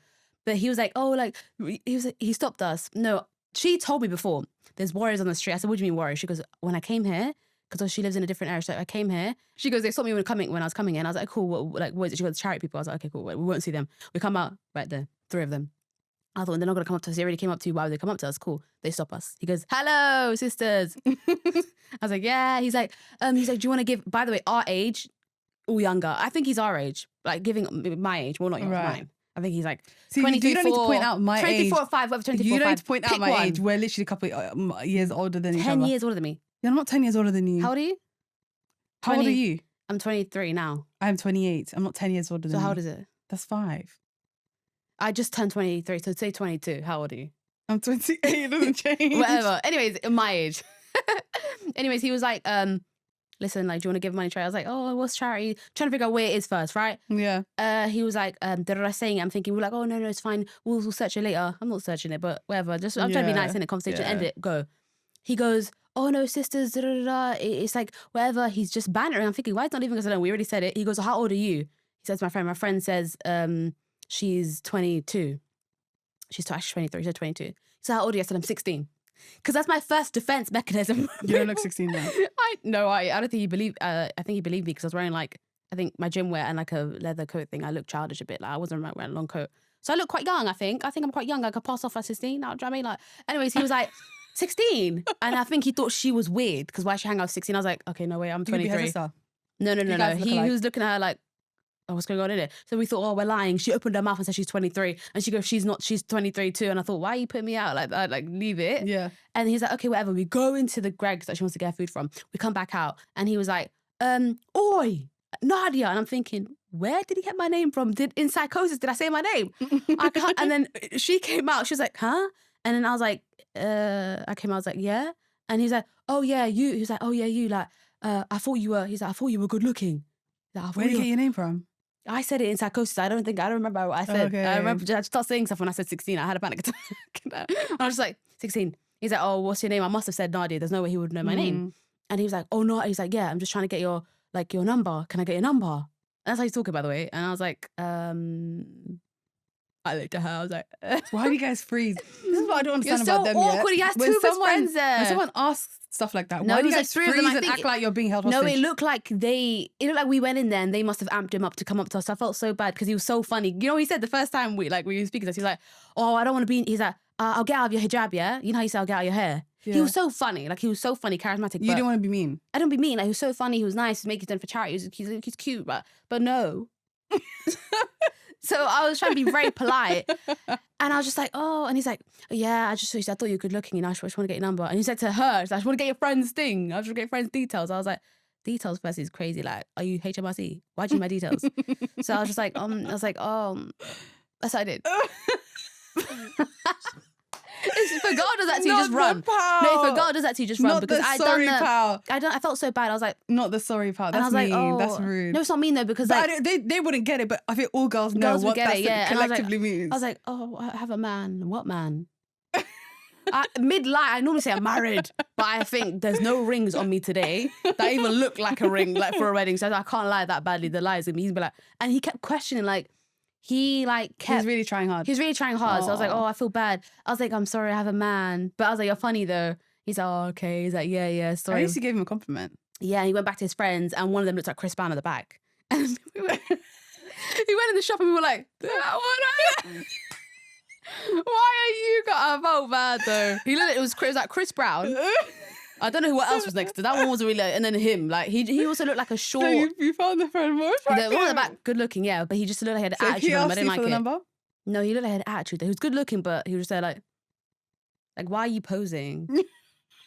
But he was like, he stopped us. No, she told me before. There's warriors on the street. I said, what do you mean warriors? She goes, when I came here. Because she lives in a different area. So I came here. She goes, they stopped me when I was coming in. I was like, cool. What is it? She goes, charity people. I was like, okay, cool. We won't see them. We come out right there, 3 of them. I thought, they're not going to come up to us. They already came up to you. Why would they come up to us? Cool. They stop us. He goes, hello, sisters. I was like, yeah. He's like, do you want to give, by the way, our age or younger? I think he's our age. Like giving my age. Well, not yours, mine. I think he's like 23, you don't need to point out my 24 age. or 5, whatever, 24 You don't or 5. need to point out my age. We're literally a couple of years older than each other. 10 years older than me. Yeah, I'm not 10 years older than you. How old are you? How old are you? I'm 23 now. I'm 28. I'm not 10 years older than So how you. old is it? That's 5. I just turned 23, so say 22. How old are you? I'm 28. It doesn't change. Whatever. Anyways, my age. Anyways, he was like, listen, like, do you want to give money to charity? I was like, oh, what's charity? Trying to figure out where it is first, right? Yeah. He was like, saying it. I'm thinking, we're like, oh, no, it's fine. We'll search it later. I'm not searching it, but whatever. Just I'm trying to be nice in the conversation. End it. Go. He goes, oh, no, sisters, da, da, da, da. It's like, whatever. He's just bantering. I'm thinking, why is not even because we already said it. He goes, how old are you? He says to my friend. My friend says, she's 22. She's actually 23. She said 22. So how old are you? I said, I'm 16. Because that's my first defense mechanism. You don't look 16 now. I don't think he believed. I think he believed me because I was wearing like, I think my gym wear and like a leather coat thing. I look childish a bit. Like I wasn't wearing a long coat. So I look quite young, I think. I think I'm quite young. I could pass off at 16. Do you know what I mean? Like, anyways, he was like, 16. And I think he thought she was weird because why she hang out with 16? I was like, okay, no way, I'm 23. No. He was looking at her like, oh, what's going on in it? So we thought, oh, we're lying. She opened her mouth and said she's 23. And she goes, she's not, she's 23 too. And I thought, why are you putting me out like that? Like, leave it. Yeah. And he's like, okay, whatever. We go into the Greg's that she wants to get her food from. We come back out. And he was like, oi, Nadiya. And I'm thinking, where did he get my name from? In psychosis, did I say my name? I can't. And then she came out. She was like, huh? And then I was like, I was like, yeah. And he's like, oh yeah, you. He was like, oh yeah, you. Like, I thought you were good looking. Like, where did you get your name from? I said it in psychosis. I don't remember what I said. Okay. I remember I started saying stuff when I said 16. I had a panic attack. I was just like, 16. He's like, oh, what's your name? I must have said Nadiya. There's no way he would know my name. And he was like, oh no. He's like, yeah, I'm just trying to get your number. Can I get your number? And that's how he's talking, by the way. And I was like, I looked at her. I was like, why do you guys freeze? This is what I don't understand You're about them awkward. yet. He has two best friends there. When someone asks stuff like that, No, why do you it was guys like 3 of them, freeze I and think act like you're being held hostage? No, it looked like we went in there and they must have amped him up to come up to us. I felt so bad because he was so funny. You know, he said the first time we were speaking to us, he's like, oh, I don't want to be, he's like, I'll get out of your hijab, yeah? You know how you say I'll get out of your hair? Yeah. He was so funny. Like, he was so funny, charismatic. You didn't want to be mean. I don't be mean. Like, he was so funny. He was nice. He was making it done for charity. He's cute, but no. So I was trying to be very polite. And I was just like, oh. And he's like, yeah, I thought you were good looking. You know, I just want to get your number. And he said to her, I just want to get your friend's thing. I just want to get your friend's details. I was like, details first is crazy. Like, are you HMRC? Why'd you need my details? So I was just like, that's what I did. For God does that to you, just run. No, for God does that to you, just run. Not because the sorry pal. I felt so bad. I was like, not the sorry pal. That's mean. Like, that's rude. No, it's not mean though, because like, they wouldn't get it, but I think all girls know what that collectively means. I was like, oh, I have a man. What man? Mid-lie, I normally say I'm married, but I think there's no rings on me today that even look like a ring, like for a wedding. So I can't lie that badly. The lies in me. He's be like, and he kept questioning, like, he was really trying hard. He was really trying hard. Aww. So I was like, oh, I feel bad. I was like, I'm sorry, I have a man. But I was like, you're funny though. He's like, oh, okay. He's like, yeah, sorry. At least you gave him a compliment. Yeah, and he went back to his friends and one of them looked like Chris Brown at the back. And he went in the shop and we were like, why are you got? I felt bad though. It was like Chris Brown. I don't know what else was next to that one. Wasn't really and then him, like he also looked like a short. So you found the friend more attractive. The one at the back, good looking, yeah, but he just looked like he had an attitude. He asked I didn't you like for the it. Number? No, he looked like he had an attitude. He was good looking, but he was just there like why are you posing?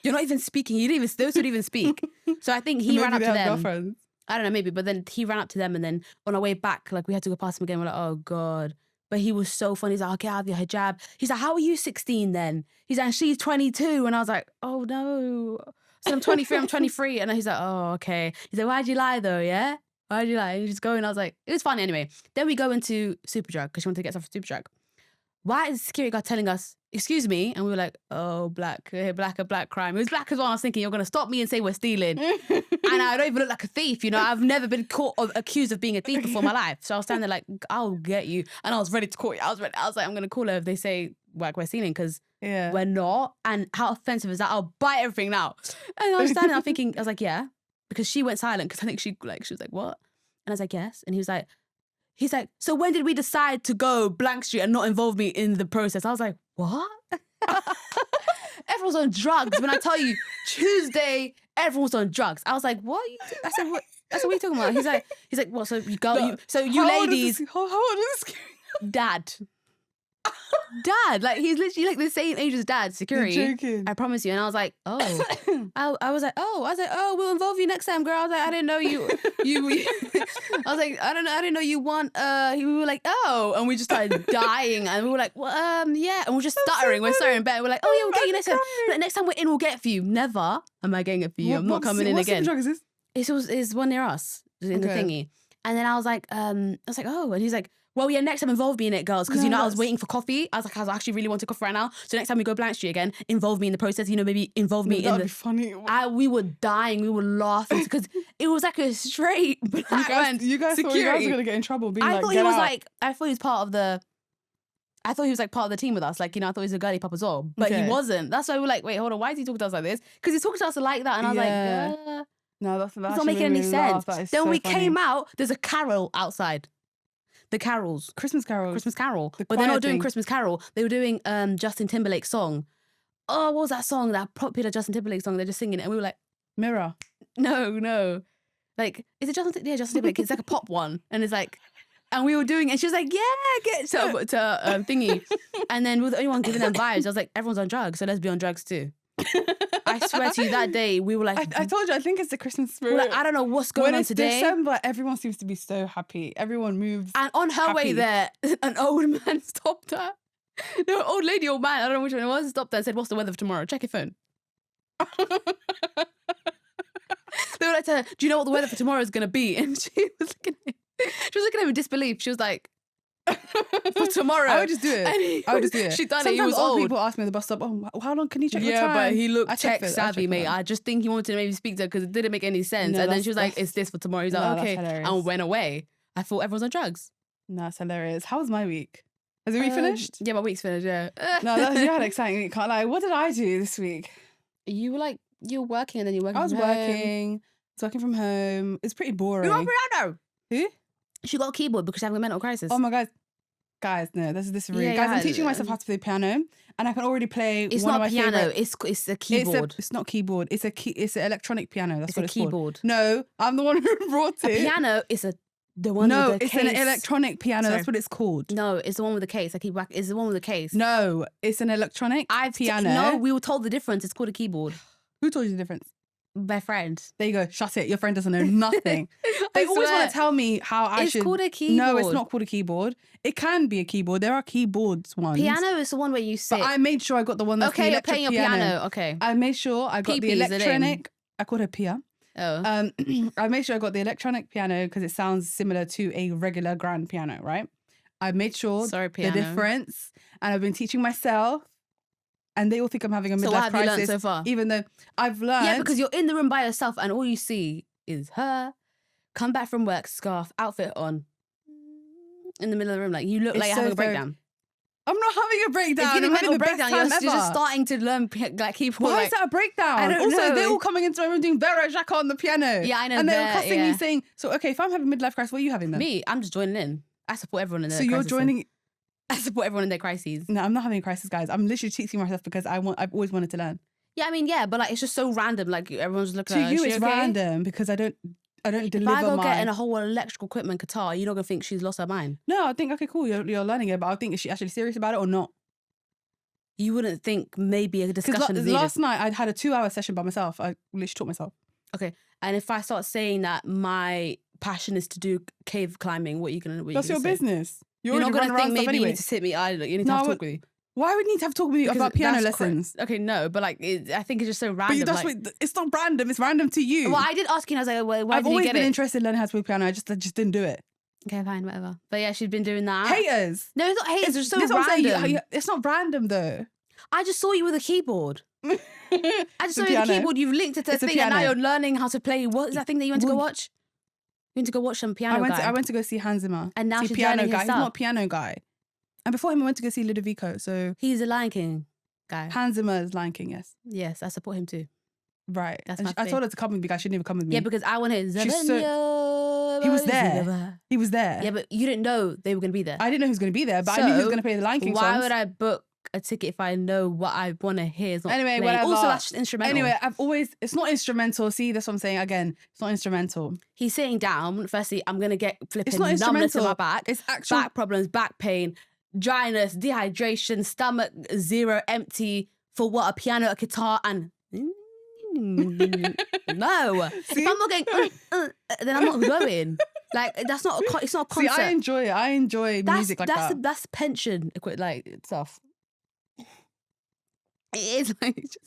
You're not even speaking. Those would even speak. So I think he ran up to them. Girlfriends. I don't know, maybe, but then he ran up to them and then on our way back, like we had to go past him again. We're like, oh God. But he was so funny. He's like, I'll get out of your hijab. He's like, how are you 16 then? He's like, and she's 22. And I was like, oh no. So I'm 23. And he's like, oh, okay. He's like, why'd you lie though, yeah? Why'd you lie? And just go. And I was like, it was funny anyway. Then we go into Superdrug because she wanted to get stuff from Superdrug. Why is the security guard telling us, excuse me? And we were like, oh, black crime. It was black as well. I was thinking, you're going to stop me and say we're stealing. And I don't even look like a thief, you know? I've never been caught or accused of being a thief before in my life. So I was standing there like, I'll get you. And I was ready to call you. I was like, I'm going to call her if they say like we're stealing because we're not. And how offensive is that? I'll bite everything now. And I was standing there thinking, I was like, yeah. Because she went silent because I think she was like, what? And I was like, yes. And he's like, so when did we decide to go blank street and not involve me in the process? I was like, what? Everyone's on drugs. When I tell you, Tuesday, everyone's on drugs. I was like, what? I said, what? I said, what are you talking about? He's like, what? So you go, so you ladies. How old is this? Dad. dad. Like, he's literally like the same age as dad, security. You're joking. I promise you. And I was like, oh. I was like, we'll involve you next time, girl. I was like, I didn't know you. I was like, I didn't know you want. We were like, oh. And we just started dying. And we were like, well, yeah. And we're just stuttering. We're stuttering in bed. We're like, oh, yeah, we'll get you next time. Like, next time we're in, we'll get it for you. Never am I getting it for you. I'm not coming in again. What Superdrug is this? It's one near us in the thingy. And then I was like, oh. And he's like, well, yeah, next time involve me in it, girls. Because, I was waiting for coffee. I was like, I actually really want to coffee right now. So next time we go Blank Street again, involve me in the process. Maybe involve me in That'd be funny. We were dying. We were laughing because it was like a straight black man. You guys thought you guys were going to get in trouble. I thought he was part of the... I thought he was like part of the team with us. Like, I thought he was a girly pop as well. But he wasn't. That's why we were like, wait, hold on. Why is he talking to us like this? Because he's talking to us like that. And I was like, no, that's not making any sense. Then when we came out, there's a carol outside. The carols. Christmas Carol. But they're not doing Christmas Carol. They were doing Justin Timberlake's song. Oh, what was that song? That popular Justin Timberlake song. They're just singing it. And we were like... Mirror. No. Like, is it Justin? Yeah, Justin Timberlake. It's like a pop one. And it's like... And we were doing... And she was like, yeah, get to thingy. And then we were the only one giving them vibes. I was like, everyone's on drugs, so let's be on drugs too. I swear to you, that day we were like, I told you, I think it's the Christmas spirit. Like, I don't know what's going on today. December, everyone seems to be so happy. Everyone moves. And on her way there, an old man stopped her. No, old lady, old man, I don't know which one it was, stopped her and said, what's the weather for tomorrow? Check your phone. They were like to her, do you know what the weather for tomorrow is going to be? And she was looking at him in disbelief. She was like, for tomorrow. I would just do it. She done Sometimes it. He was old. People ask me at the bus stop, oh, how long can you check your time? Yeah, but he looked tech savvy, mate. I just think he wanted to maybe speak to her because it didn't make any sense. No, and then she was like, it's this for tomorrow. He's like, okay. And went away. I thought everyone's on drugs. No, that's hilarious. How was my week? Has the week finished? Yeah, my week's finished, yeah. No, you had an exciting week. Can't lie. What did I do this week? You were working and then you were working I was working from home. It's pretty boring. You got a piano? Who? She got a keyboard because she's having a mental crisis. Oh my God. Guys, no, this is really... Guys, I'm teaching myself how to play piano and I can already play it's one not of my piano, favorite... it's a keyboard. It's not keyboard. It's an electronic piano. That's what it's keyboard. Called. No, I'm the one who brought it. A piano is the one with the case. No, it's an electronic piano. Sorry. That's what it's called. No, it's the one with the case. It's the one with the case. No, it's an electronic piano. No, we were told the difference. It's called a keyboard. Who told you the difference? My friend. There you go. Shut it. Your friend doesn't know nothing. They always want to tell me how I should... It's called a keyboard. No, it's not called a keyboard. It can be a keyboard. There are keyboards ones. Piano is the one where you sit. But I made sure I got the one that's okay, the you're playing your piano. Okay. I made sure I got the electronic... I called her Pia. Oh. I made sure I got the electronic piano because it sounds similar to a regular grand piano, right? I made sure the difference. And I've been teaching myself. And they all think I'm having a midlife crisis. So what have you learned so far? Even though I've learned... Yeah, because you're in the room by yourself and all you see is her, come back from work, scarf, outfit on, in the middle of the room. Like, you look like you're having a breakdown. I'm not having a breakdown. It's getting a mental breakdown. You're just starting to learn keyboard. Why is that a breakdown? I don't know. They're all coming into my room doing Vera Jacques on the piano. Yeah, I know. And they're cussing me saying, so, okay, if I'm having midlife crisis, what are you having then? Me, I'm just joining in. I support everyone in their crisis. So you're joining... I support everyone in their crises. No, I'm not having a crisis, guys. I'm literally teaching myself because I've always wanted to learn. Yeah, I mean, yeah, but like it's just so random. Like everyone's looking at her. To you, it's random because I don't deliver if I go get in a whole electrical equipment guitar, you're not gonna think she's lost her mind. No, I think okay, cool. You're learning it, but I think is she actually serious about it or not? You wouldn't think maybe a discussion is needed. Last night I had a 2-hour session by myself. I literally taught myself. Okay, and if I start saying that my passion is to do cave climbing, what are you gonna? That's your business. You're not going to think maybe you need to sit me idle. You need to have a talk with you. Why would you need to have a talk with you about piano lessons? Okay, no, but like, I think it's just so random. But it's not random. It's random to you. Well, I did ask you and I was like, well, why I've did you get it? always been interested in learning how to play piano. I just didn't do it. Okay, fine, whatever. But yeah, she's been doing that. Haters. No, it's not haters. It's just so random. It's not random though. I just saw you with a keyboard. I just saw you with a keyboard. You've linked it to a thing and now you're learning how to play. What is that thing that you went to go watch? You went to go watch some piano guy. I went to go see Hans Zimmer. And now she's piano learning guy. his He's stuff. not a piano guy. And before him, I went to go see Ludovico. So he's a Lion King guy. Hans Zimmer is Lion King, yes. Yes, I support him too. Right. That's I told her to come with me, guys. She didn't even come with me. Yeah, because I want his. He was there. He was there. Yeah, but you didn't know they were going to be there. I didn't know he was going to be there, but I knew he was going to play the Lion King songs. Why would I book a ticket if I know what I want to hear is not anyway, playing? whatever. Also, that's just instrumental. Anyway, it's not instrumental. See, that's what I'm saying again. It's not instrumental. He's sitting down. Firstly, I'm going to get flipping it's not numbness in my back. It's actual back problems, back pain, dryness, dehydration, stomach 0, empty. For what? A piano, a guitar, and no. See? If I'm not going, then I'm not going. Like it's not a concert. See, I enjoy it. I enjoy music like that. That's pension stuff. It is like just.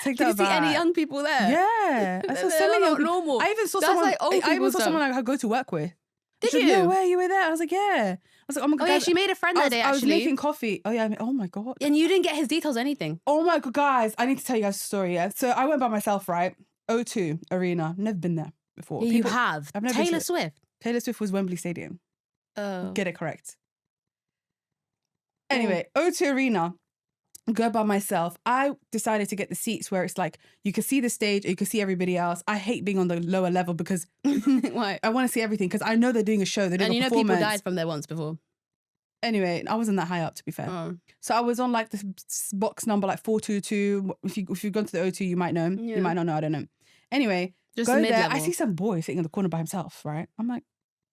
Take Did that you see back. any young people there? Yeah, I saw so They're many not young people. normal. I even saw That's someone. like old I people even saw stuff. someone I go to work with. Did She said, you? No way, you were there. I was like, yeah. I was like, oh my god. Oh yeah, guys, she made a friend that day. I was Actually, making coffee. Oh yeah. Oh my god. and you didn't get his details or anything. Oh my god, guys! I need to tell you guys a story. Yeah. So I went by myself, right? O2 Arena. Never been there before. Yeah, you have. I've never been to Taylor it. Swift. Taylor Swift was Wembley Stadium. Oh. Get it correct. Anyway, O2 Arena. Go by myself. I decided to get the seats where it's like you can see the stage, or you can see everybody else. I hate being on the lower level because Why? I want to see everything because I know they're doing a show. They're doing And a you know people performance. died from there once before. Anyway, I wasn't that high up to be fair. Oh. So I was on like this box number like 422. If you've gone to the O2, you might know. Yeah. You might not know. I don't know. Anyway, Just go there. mid-level. I see some boy sitting in the corner by himself. Right. I'm like,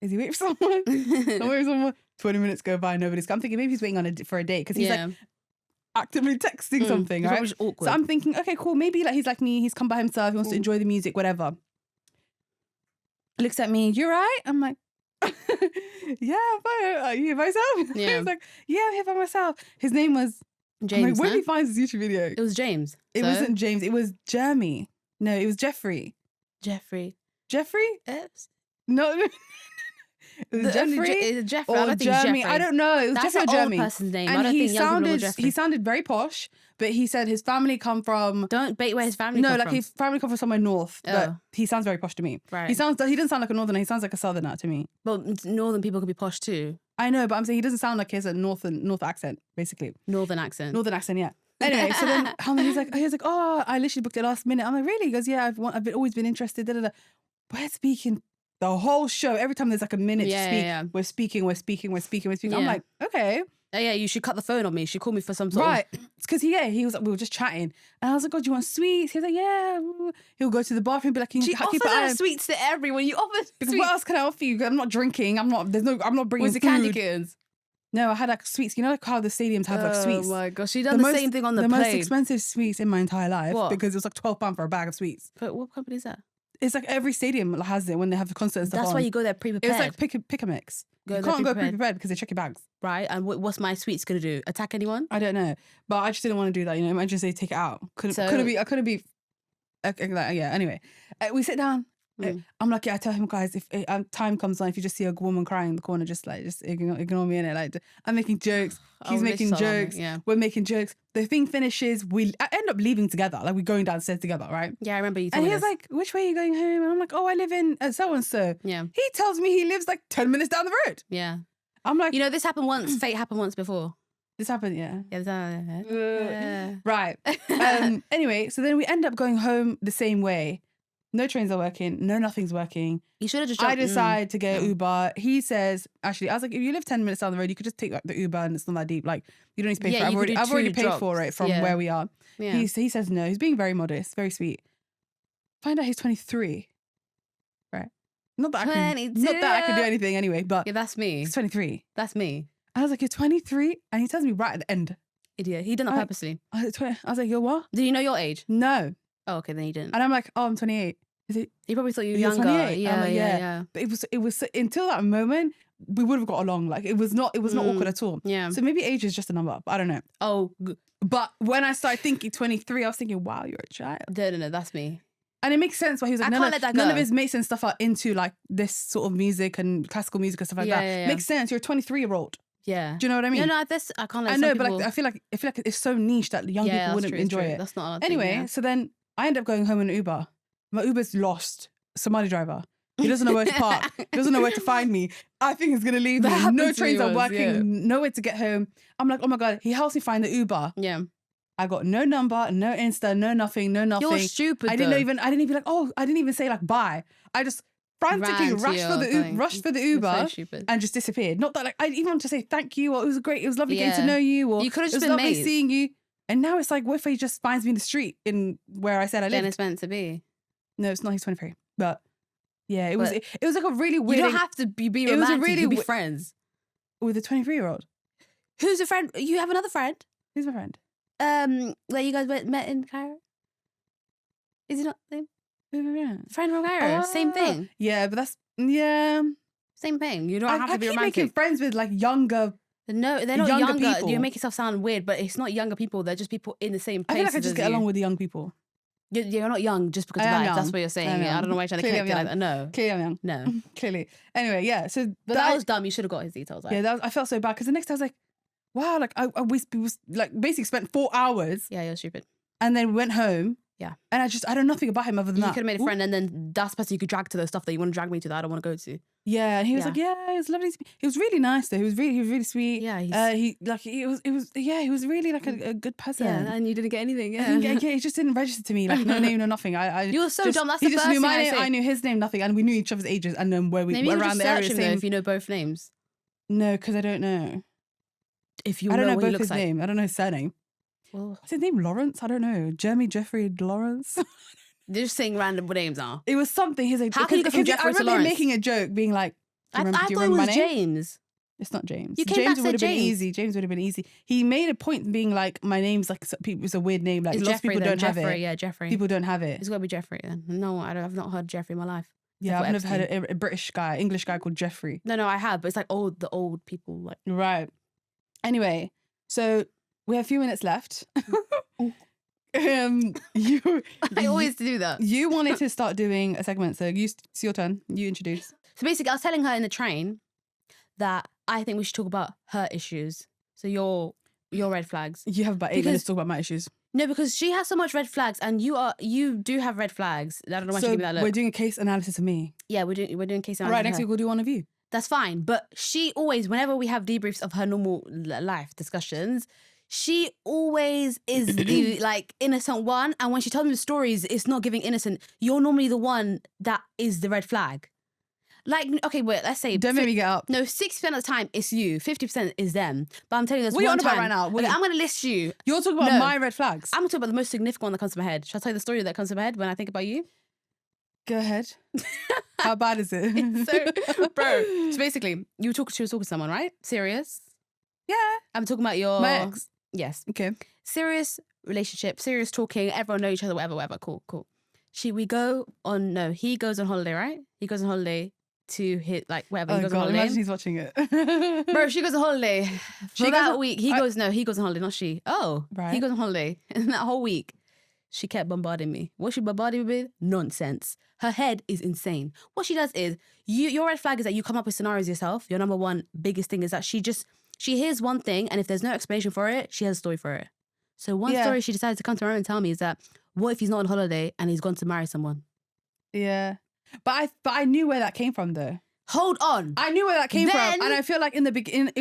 is he waiting for someone? I'm waiting for someone. 20 minutes go by, nobody's come. I'm thinking maybe he's waiting on for a date because he's like actively texting something, It's right? probably just awkward. So I'm thinking, okay, cool. Maybe like he's like me. He's come by himself. He wants to enjoy the music, whatever. Looks at me. You right? I'm like, yeah, I'm fine. Are you here by yourself? Yeah. He's like, yeah, I'm here by myself. His name was James. I'm like, where no? did he find this YouTube video? It was James. It wasn't James. It was Jeremy. No, it was Jeffrey. Jeffrey. Jeffrey? Epps? No. It was Jeffrey Is it Jeffrey? I or don't think it's Jeremy. Jeffrey. I don't know. It was That's Jeffrey or an old Jeremy. person's name. I And don't he think young people know Jeffrey. sounded very posh, but he said his family come from Don't bait where his family no, come like from. his family come from somewhere north. But Oh. he sounds very posh to me. Right. He doesn't sound like a northerner. He sounds like a southerner to me. But northern people could be posh too. I know, but I'm saying he doesn't sound like he has a north accent, basically. Northern accent. Northern accent, yeah. Anyway, so then he's like, oh, I literally booked it last minute. I'm like, really? He goes, yeah, I've always been interested. Da, da, da. We're speaking the whole show. Every time there's like a minute to speak, Yeah. we're speaking. I'm Yeah. like, okay. Oh, yeah, you should cut the phone on me. She called me for some sort Right. It's because he was like, we were just chatting. And I was like, oh, do you want sweets? He was like, yeah. He'll go to the bathroom and be like, can you She keep offers an eye her on- sweets to everyone. You offered Because sweets. what else can I offer you? I'm not drinking. I'm not bringing Was the food. candy kittens? No, I had like sweets. You know like how the stadiums have like sweets? Oh my gosh, she done the same thing on the most plane. expensive sweets in my entire life. What? Because it was like £12 for a bag of sweets. But what company is that? It's like every stadium has it when they have the concert and stuff That's on. why you go there It pre-prepared. was like pick a mix. Go You there can't go pre-prepared. pre-prepared because they check your bags. Right, and what's my sweets gonna do? Attack anyone? I don't know, but I just didn't want to do that. You know, imagine they take it out. Couldn't be. Yeah. Anyway, we sit down. I'm like, yeah. I tell him, guys, if time comes on, if you just see a woman crying in the corner, just ignore me in it. Like I'm making jokes. He's making jokes. Yeah. We're making jokes. The thing finishes. I end up leaving together. Like we're going downstairs together, right? Yeah, I remember you told And me he was this. like, which way are you going home? And I'm like, oh, I live in so and so. Yeah. He tells me he lives like 10 minutes down the road. Yeah. I'm like, You know, this happened once. Fate happened once before. this happened, yeah. Yeah. Right. Anyway, so then we end up going home the same way. No trains are working. No, nothing's working. You should have just I jumped. decide to get Uber. He says, actually, I was like, if you live 10 minutes down the road, you could just take like, the Uber and it's not that deep. Like, you don't need to pay Yeah, for it. you could do I've already two paid drops. for it from Yeah. where we are. Yeah. He says no. He's being very modest, very sweet. Find out he's 23. Right. Not that I can do anything anyway, but Yeah, that's me. he's 23. That's me. I was like, you're 23? And he tells me right at the end. Idiot. He done that I- purposely. I was like, you're what? Do you know your age? No. Oh, okay, then you didn't. And I'm like, oh, I'm 28. Is it? He probably thought you were You're younger. 28? I'm Yeah, like, yeah. But it was until that moment, we would have got along. Like, it was not awkward at all. Yeah. So maybe age is just a number. But I don't know. Oh, But when I started thinking 23, I was thinking, wow, you're a child. no, that's me. And it makes sense why he was like, I can't let that none go. of his mates and stuff are into like this sort of music and classical music and stuff like Yeah, that. yeah, yeah. Makes sense. You're a 23-year-old. Yeah. Do you know what I mean? No, this I can't let I know, some but people... like I feel like it's so niche that young people that's wouldn't true, enjoy true. it. That's not our Anyway, thing, yeah. so then I end up going home in an Uber. My Uber's lost. Somali driver. He doesn't know where to park. He doesn't know where to find me. I think he's gonna leave That me. happened No to trains me are once, working. yeah. Nowhere to get home. I'm like, oh my god. He helps me find the Uber. Yeah. I got no number, no Insta, no nothing. You're stupid, I didn't even like, oh, I didn't even say like bye. I just frantically Ran to rushed for the You're Uber so stupid. and just disappeared. Not that like I didn't even want to say thank you or it was great. It was lovely getting to Yeah. know you or You could have it just was been lovely mates. seeing you. And now it's like, what if he just finds me in the street in where I said I Then lived? it's meant to be. No, it's not. He's 23. But yeah, it was But like a really weird. You don't have to be It was a romantic. really You be wi- friends. with a 23-year-old. Who's a friend? You have another friend? Who's my friend? Where you guys met in Cairo? Is it not the same? Who's my friend? Friend from Cairo. Same thing. Yeah, but that's Same thing. You don't have to be I keep romantic. making friends with like younger. No, they're not younger. people. You make yourself sound weird, but it's not younger people. They're just people in the same place. I feel like I just get along with the young people. You're not young just because of life. That's what you're saying. I don't know why you're trying to connect it like that. No. Clearly I'm young. No. Clearly. Anyway, yeah. So but that was dumb. You should have got his details. Right? Yeah, I felt so bad because the next day I was like, wow, like I was like basically spent 4 hours. Yeah, you're stupid. And then went home. Yeah. And I know nothing about him other than that. You could have made a friend and then that's the person you could drag to the stuff that you want to drag me to that I don't want to go to. Yeah, and he was like, yeah, it was lovely. He was really nice though. He was really sweet. Yeah, he was really like a good person. Yeah, and you didn't get anything. Yeah, he just didn't register to me, like no name, no nothing. You were so dumb. That's the he first just knew my thing name. I knew his name, nothing, and we knew each other's ages and then where we were around the area. Maybe if you know both names. No, because I don't know. If you I don't know what both he looks his like. name. I don't know his surname. Well, is his name Lawrence? I don't know. Jeremy Jeffrey Lawrence. They're just saying random names now. It was something. His How can you go from Jeffrey to Lawrence? I remember him making a joke, being like, I thought it was James. It's not James. You came James back would have said been James. easy. James would have been easy. He made a point being like, my name's like, it's a weird name. Like It's lots of Jeffrey, people don't have Jeffrey, it. Yeah, Jeffrey. People don't have it. It's got to be Jeffrey then. No, I've not heard Jeffrey in my life. Yeah, I've never heard a British guy, English guy called Jeffrey. No, I have, but it's like the old people. Like Right. Anyway, so we have a few minutes left. I always do that. You wanted to start doing a segment, so it's your turn. You introduce. So basically, I was telling her in the train that I think we should talk about her issues. So your red flags. You have about 8 minutes to talk about my issues. No, because she has so much red flags, and you do have red flags. I don't know why she gave me that look. We're doing a case analysis of me. Yeah, we're doing case analysis. Right, next week we'll do one of you. That's fine, but she always, whenever we have debriefs of her normal life discussions, she always is the like innocent one, and when she tells me the stories, it's not giving innocent. You're normally the one that is the red flag. Like, okay, wait, let's say... Don't make me get up. No, 60% of the time, it's you. 50% is them. But I'm telling you, there's what one are you on time... about right now? Okay, I'm going to list you. You're talking about my red flags. I'm talking about the most significant one that comes to my head. Shall I tell you the story that comes to my head when I think about you? Go ahead. How bad is it? So basically, she was talking to someone, right? Serious? Yeah. I'm talking about your... My ex. Yes. Okay. Serious relationship, serious talking, everyone know each other, whatever. Cool. He goes on holiday, right? He goes on holiday to hit like whatever. He goes on holiday. Imagine he's watching it. Bro, she goes on holiday for that week. He goes on holiday, not she. Oh, right. He goes on holiday, and that whole week, she kept bombarding me. What she bombarded me with? Nonsense. Her head is insane. What she does is, your red flag is that you come up with scenarios yourself. Your number one biggest thing is that she hears one thing, and if there's no explanation for it, she has a story for it. So one story she decided to come to her and tell me is that, what if he's not on holiday and he's gone to marry someone? Yeah. But I knew where that came from though. Hold on. I knew where that came from. And I feel like in the beginning,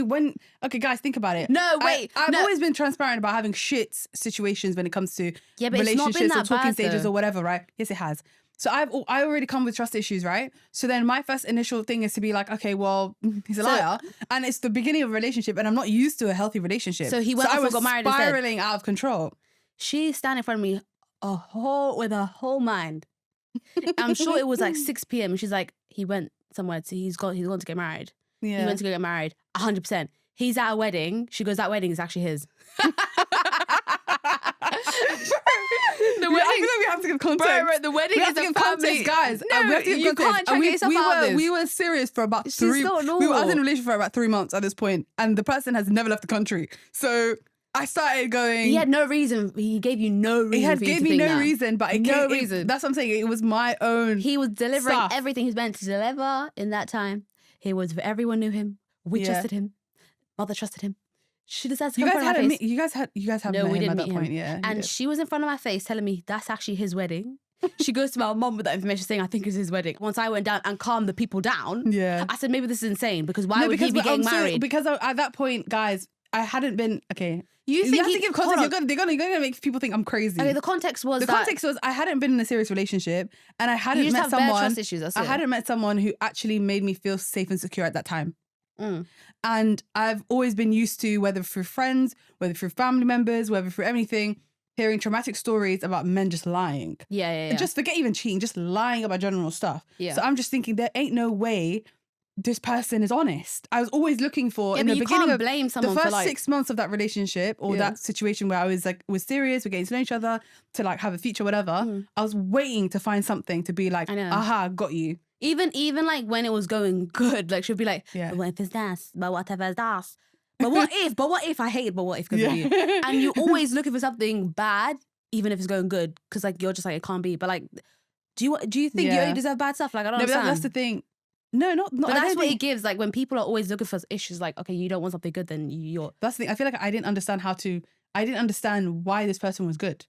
okay guys, think about it. No, wait. I've always been transparent about having shit situations when it comes to but relationships or talking stages though. Or whatever, right? Yes, it has. So I already come with trust issues, right? So then my first initial thing is to be like, okay, well, he's a liar. And it's the beginning of a relationship and I'm not used to a healthy relationship. So he went off and got married instead. Spiraling out of control. She's standing in front of me with a whole mind. I'm sure it was like 6 p.m. and she's like, he went somewhere he's gone to get married. Yeah. He went to go get married. 100%. He's at a wedding. She goes, that wedding is actually his. The wedding, I feel like we have to give context. Bro, the wedding is a family. Guys. No, we have to give you context. can't try to get yourself out of this. We were serious for about She's 3 not normal. We were in a relationship for about 3 months at this point, and the person has never left the country. So I started going. He had no reason. He gave you no reason. Gave me no reason, but no reason. That's what I'm saying. It was my own. He was delivering stuff. everything he's meant to deliver in that time. He was. Everyone knew him. We trusted him. Mother trusted him. She decides to come in front of my face. You guys have met him at that point, yeah. And she was in front of my face telling me that's actually his wedding. She goes to my mum with that information saying, I think it's his wedding. Once I went down and calmed the people down, I said, maybe this is insane because why would he be getting married? Because at that point, guys, I hadn't been, okay. You have to give context. They're gonna make people think I'm crazy. Okay, the context was I hadn't been in a serious relationship and I hadn't met someone. Trust issues, I hadn't met someone who actually made me feel safe and secure at that time. And I've always been used to, whether through friends, whether through family members, whether through anything, hearing traumatic stories about men just lying. Yeah. Just forget even cheating, just lying about general stuff. Yeah. So I'm just thinking there ain't no way this person is honest. I was always looking for in the beginning of blame someone the for first like 6 months of that relationship or that situation where I was like, was serious, we're getting to know each other, to like have a future, whatever. I was waiting to find something to be like, aha, got you. Even like when it was going good, like she'd be like, but what if it's this? But whatever it's that? But what if? But what if I hate it? But what if because of you? And you're always looking for something bad, even if it's going good, because like you're just like, it can't be. But like, do you think you only deserve bad stuff? Like, I don't understand. But that's the thing. No, not. But that's what it gives. Like when people are always looking for issues, like, okay, you don't want something good, then you're. That's the thing. I feel like I didn't understand I didn't understand why this person was good.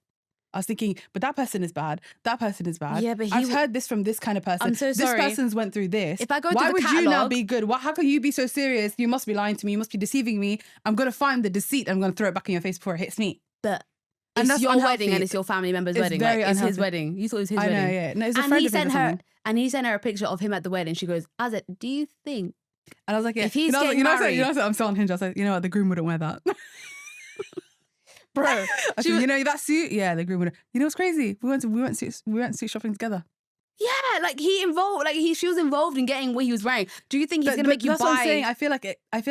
I was thinking, but that person is bad. That person is bad. Yeah, but I've heard this from this kind of person. I'm so sorry. This person's went through this. If I go why to the would catalog, you now be good? How can you be so serious? You must be lying to me. You must be deceiving me. I'm gonna find the deceit. I'm gonna throw it back in your face before it hits me. But it's your wedding and it's your family member's wedding. Like, it's his wedding. You thought it was his wedding. I know, yeah. No, it's a friend of his. And he sent her a picture of him at the wedding. She goes, Azet, do you think? And I was like, yeah. If he's getting married, I'm still on Hinge. I was like, you know what? The groom wouldn't wear that. Bro, you know that suit? Yeah, the groom would. You know what's crazy? We went suit shopping together. Yeah, like she was involved in getting what he was wearing. Do you think he's gonna make you buy? That's what I'm saying. I feel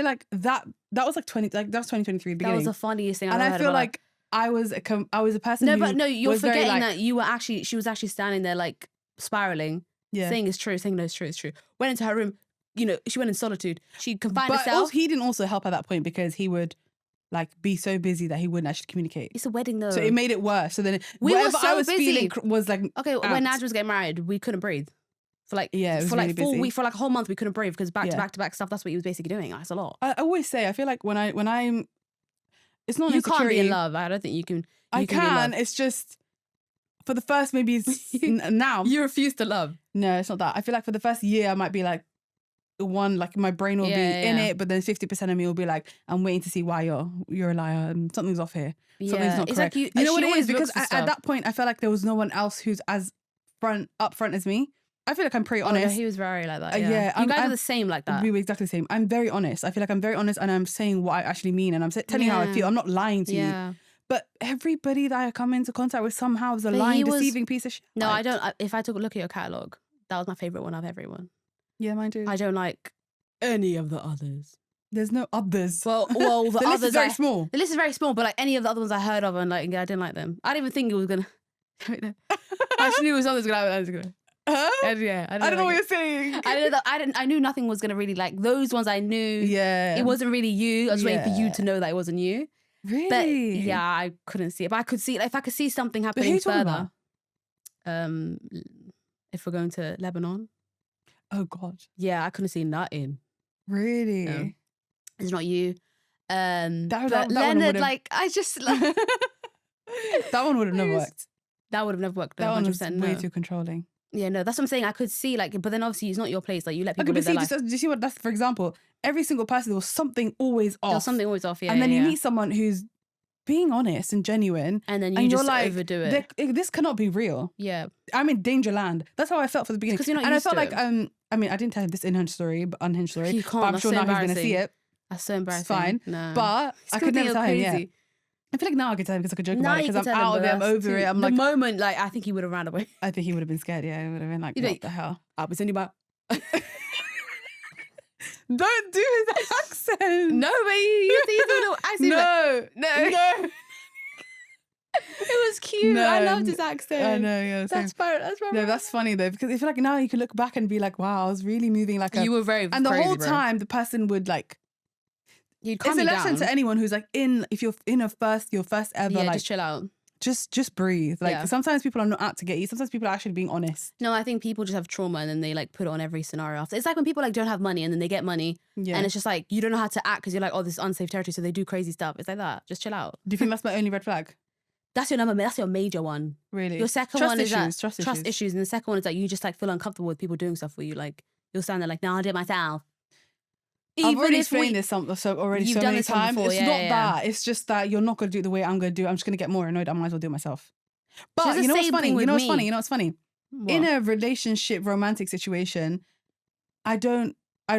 like that was like 2023 beginning. That was the funniest thing. And I feel like I was a person. No, but no, you're forgetting that she was actually standing there like spiraling, saying it's true, saying no, it's true. Went into her room. You know, she went in solitude. She confined herself. He didn't also help at that point because he would like be so busy that he wouldn't actually communicate. It's a wedding though. So it made it worse. So then whatever I was feeling was like, okay, when Naj was getting married, we couldn't breathe. For like, for like 4 weeks, for like a whole month, we couldn't breathe because back to back stuff. That's what he was basically doing. That's a lot. I always say, I feel like when I'm, it's not you can't be in love. I don't think you can. I can. It's just for the first maybe now you refuse to love. No, it's not that. I feel like for the first year I might be like like my brain will be in it, but then 50% of me will be like, I'm waiting to see why you're a liar and something's off here. Something's not correct. Like you know what it is? Because at that point I felt like there was no one else who's as upfront as me. I feel like I'm pretty honest. No, he was very like that. Yeah, you guys are the same like that. We were exactly the same. I'm very honest. I feel like I'm very honest and I'm saying what I actually mean and I'm telling you how I feel. I'm not lying to you. But everybody that I come into contact with somehow is a lying, deceiving piece of shit. No, I don't. If I took a look at your catalogue, that was my favourite one of everyone. Yeah, mine too. I don't like any of the others. There's no others. Well, the others list is very small. The list is very small, but like any of the other ones I heard of and like I didn't like them. I didn't even think it was gonna. I actually knew it was something I was gonna. Yeah, I don't know what you're saying. I knew nothing was gonna really like those ones. I knew. Yeah, it wasn't really you. I was waiting for you to know that it wasn't you. Really? But yeah, I couldn't see it. But I could see, like, if I could see something happening further. If we're going to Lebanon. Oh God. Yeah, I couldn't see nothing. Really? No. It's not you. That Leonard, like, I just like that one would have never worked. That would have never worked. That one was way too controlling. Yeah, no, that's what I'm saying. I could see, like, but then obviously it's not your place. Like, you let people live their life. Do you see what that's, for example, every single person, there was something always off. There's something always off, yeah. And then you meet someone who's being honest and genuine. And then you just like, overdo it. This cannot be real. Yeah. I'm in danger land. That's how I felt for the beginning. Because you're not and used I felt to like, I mean, I didn't tell him this unhinged story, but I'm sure that's now he's going to see it. That's so embarrassing. It's fine. No. But I could never tell him, yeah. I feel like now I could tell him because I could joke about it because I'm out of it, I'm over it. I'm like, the moment, like, I think he would have ran away. I think he would have been scared, yeah. He would have been like, what the hell? I was sending you back. Don't do his accent. No, but you see his little accent. No. It was cute. No, I loved his accent. I know, yeah. That's no, that's funny though, because I feel like now you can look back and be like, wow, I was really moving like you were very and crazy, the whole time the person would like, it's a lesson to anyone who's like if you're in your first ever, like, just chill out. Just breathe. Like sometimes people are not out to get you. Sometimes people are actually being honest. No, I think people just have trauma and then they like put it on every scenario after. It's like when people like don't have money and then they get money and it's just like you don't know how to act because you're like, oh, this is unsafe territory, so they do crazy stuff. It's like that. Just chill out. Do you think that's my only red flag? That's your major one. Really? Your second one is trust issues, and the second one is that you just like feel uncomfortable with people doing stuff for you. Like you'll stand there like, no, I did it myself. I've already explained this so many times. Before, it's not that. It's just that you're not going to do it the way I'm going to do it. I'm just going to get more annoyed. I might as well do it myself. But you know what's funny? You know what's funny? What? In a relationship, romantic situation, I'd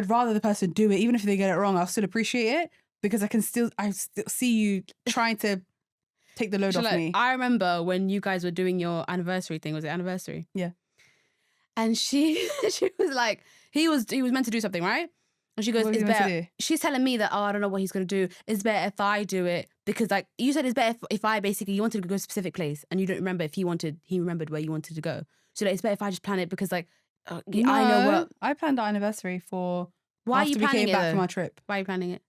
rather the person do it. Even if they get it wrong, I'll still appreciate it because I still see you trying to take the load off me. I remember when you guys were doing your anniversary thing. Was it anniversary? Yeah. And she was like, he was meant to do something, right? And she goes, What was it's he meant to better. do? She's telling me that, I don't know what he's going to do. It's better if I do it because like you said, it's better if I basically, you wanted to go to a specific place and you don't remember if he remembered where you wanted to go. So like, it's better if I just plan it because like, I know what. I planned our anniversary for Why are after you we planning came it back though? from our trip. Why are you planning it?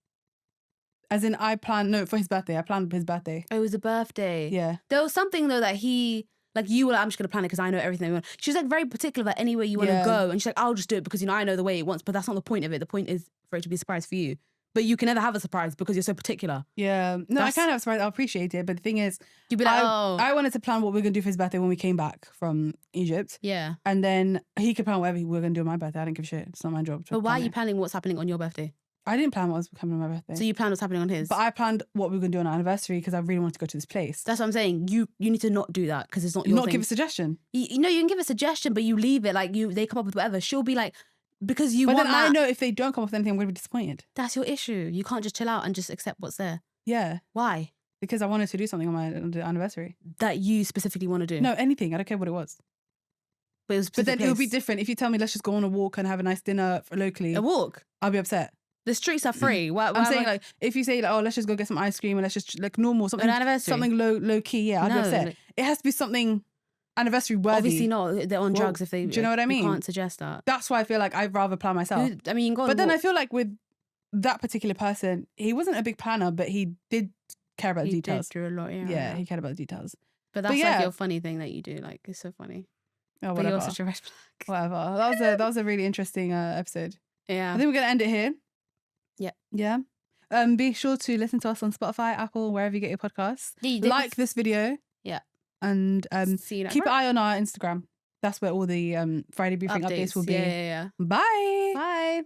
As in, for his birthday. I planned his birthday. Oh, it was a birthday. Yeah. There was something though that he, like you were like, I'm just going to plan it because I know everything you want. She was like very particular about anywhere you want to go. And she's like, I'll just do it because, I know the way it wants. But that's not the point of it. The point is for it to be a surprise for you. But you can never have a surprise because you're so particular. Yeah. No, I kind of have a surprise. I appreciate it. But the thing is, you'd be like, I wanted to plan what we we're going to do for his birthday when we came back from Egypt. Yeah. And then he could plan whatever we were going to do on my birthday. I didn't give a shit. It's not my job. But why are you planning what's happening on your birthday? I didn't plan what was coming on my birthday. So you planned what's happening on his? But I planned what we were going to do on our anniversary because I really wanted to go to this place. That's what I'm saying. You need to not do that because it's not your thing. Not give a suggestion. You know, you can give a suggestion, but you leave it like they come up with whatever. She'll be like, because you want that. But then I know if they don't come up with anything, I'm going to be disappointed. That's your issue. You can't just chill out and just accept what's there. Yeah. Why? Because I wanted to do something on my anniversary. That you specifically want to do? No, anything. I don't care what it was. But then it would be different. If you tell me, let's just go on a walk and have a nice dinner locally. A walk? I'll be upset. The streets are free. Why I'm saying like, if you say like, oh, let's just go get some ice cream and let's just like normal, something, something low key, yeah, I'll be upset. Like, it has to be something anniversary worthy. Obviously not. They're on drugs if they. Do you know what I mean? You can't suggest that. That's why I feel like I'd rather plan myself. You can go on but then walk. I feel like with that particular person, he wasn't a big planner, but he did care about the details. He did do a lot, yeah. He cared about the details. But that's like your funny thing that you do. Like, it's so funny. Oh, but you're such a red flag. Whatever. That was a really interesting episode. Yeah. I think we're gonna end it here. Yeah. Yeah. Be sure to listen to us on Spotify, Apple, wherever you get your podcasts. Like this video. Yeah. And keep an eye on our Instagram. That's where all the Friday briefing updates will be. Yeah. Bye. Bye.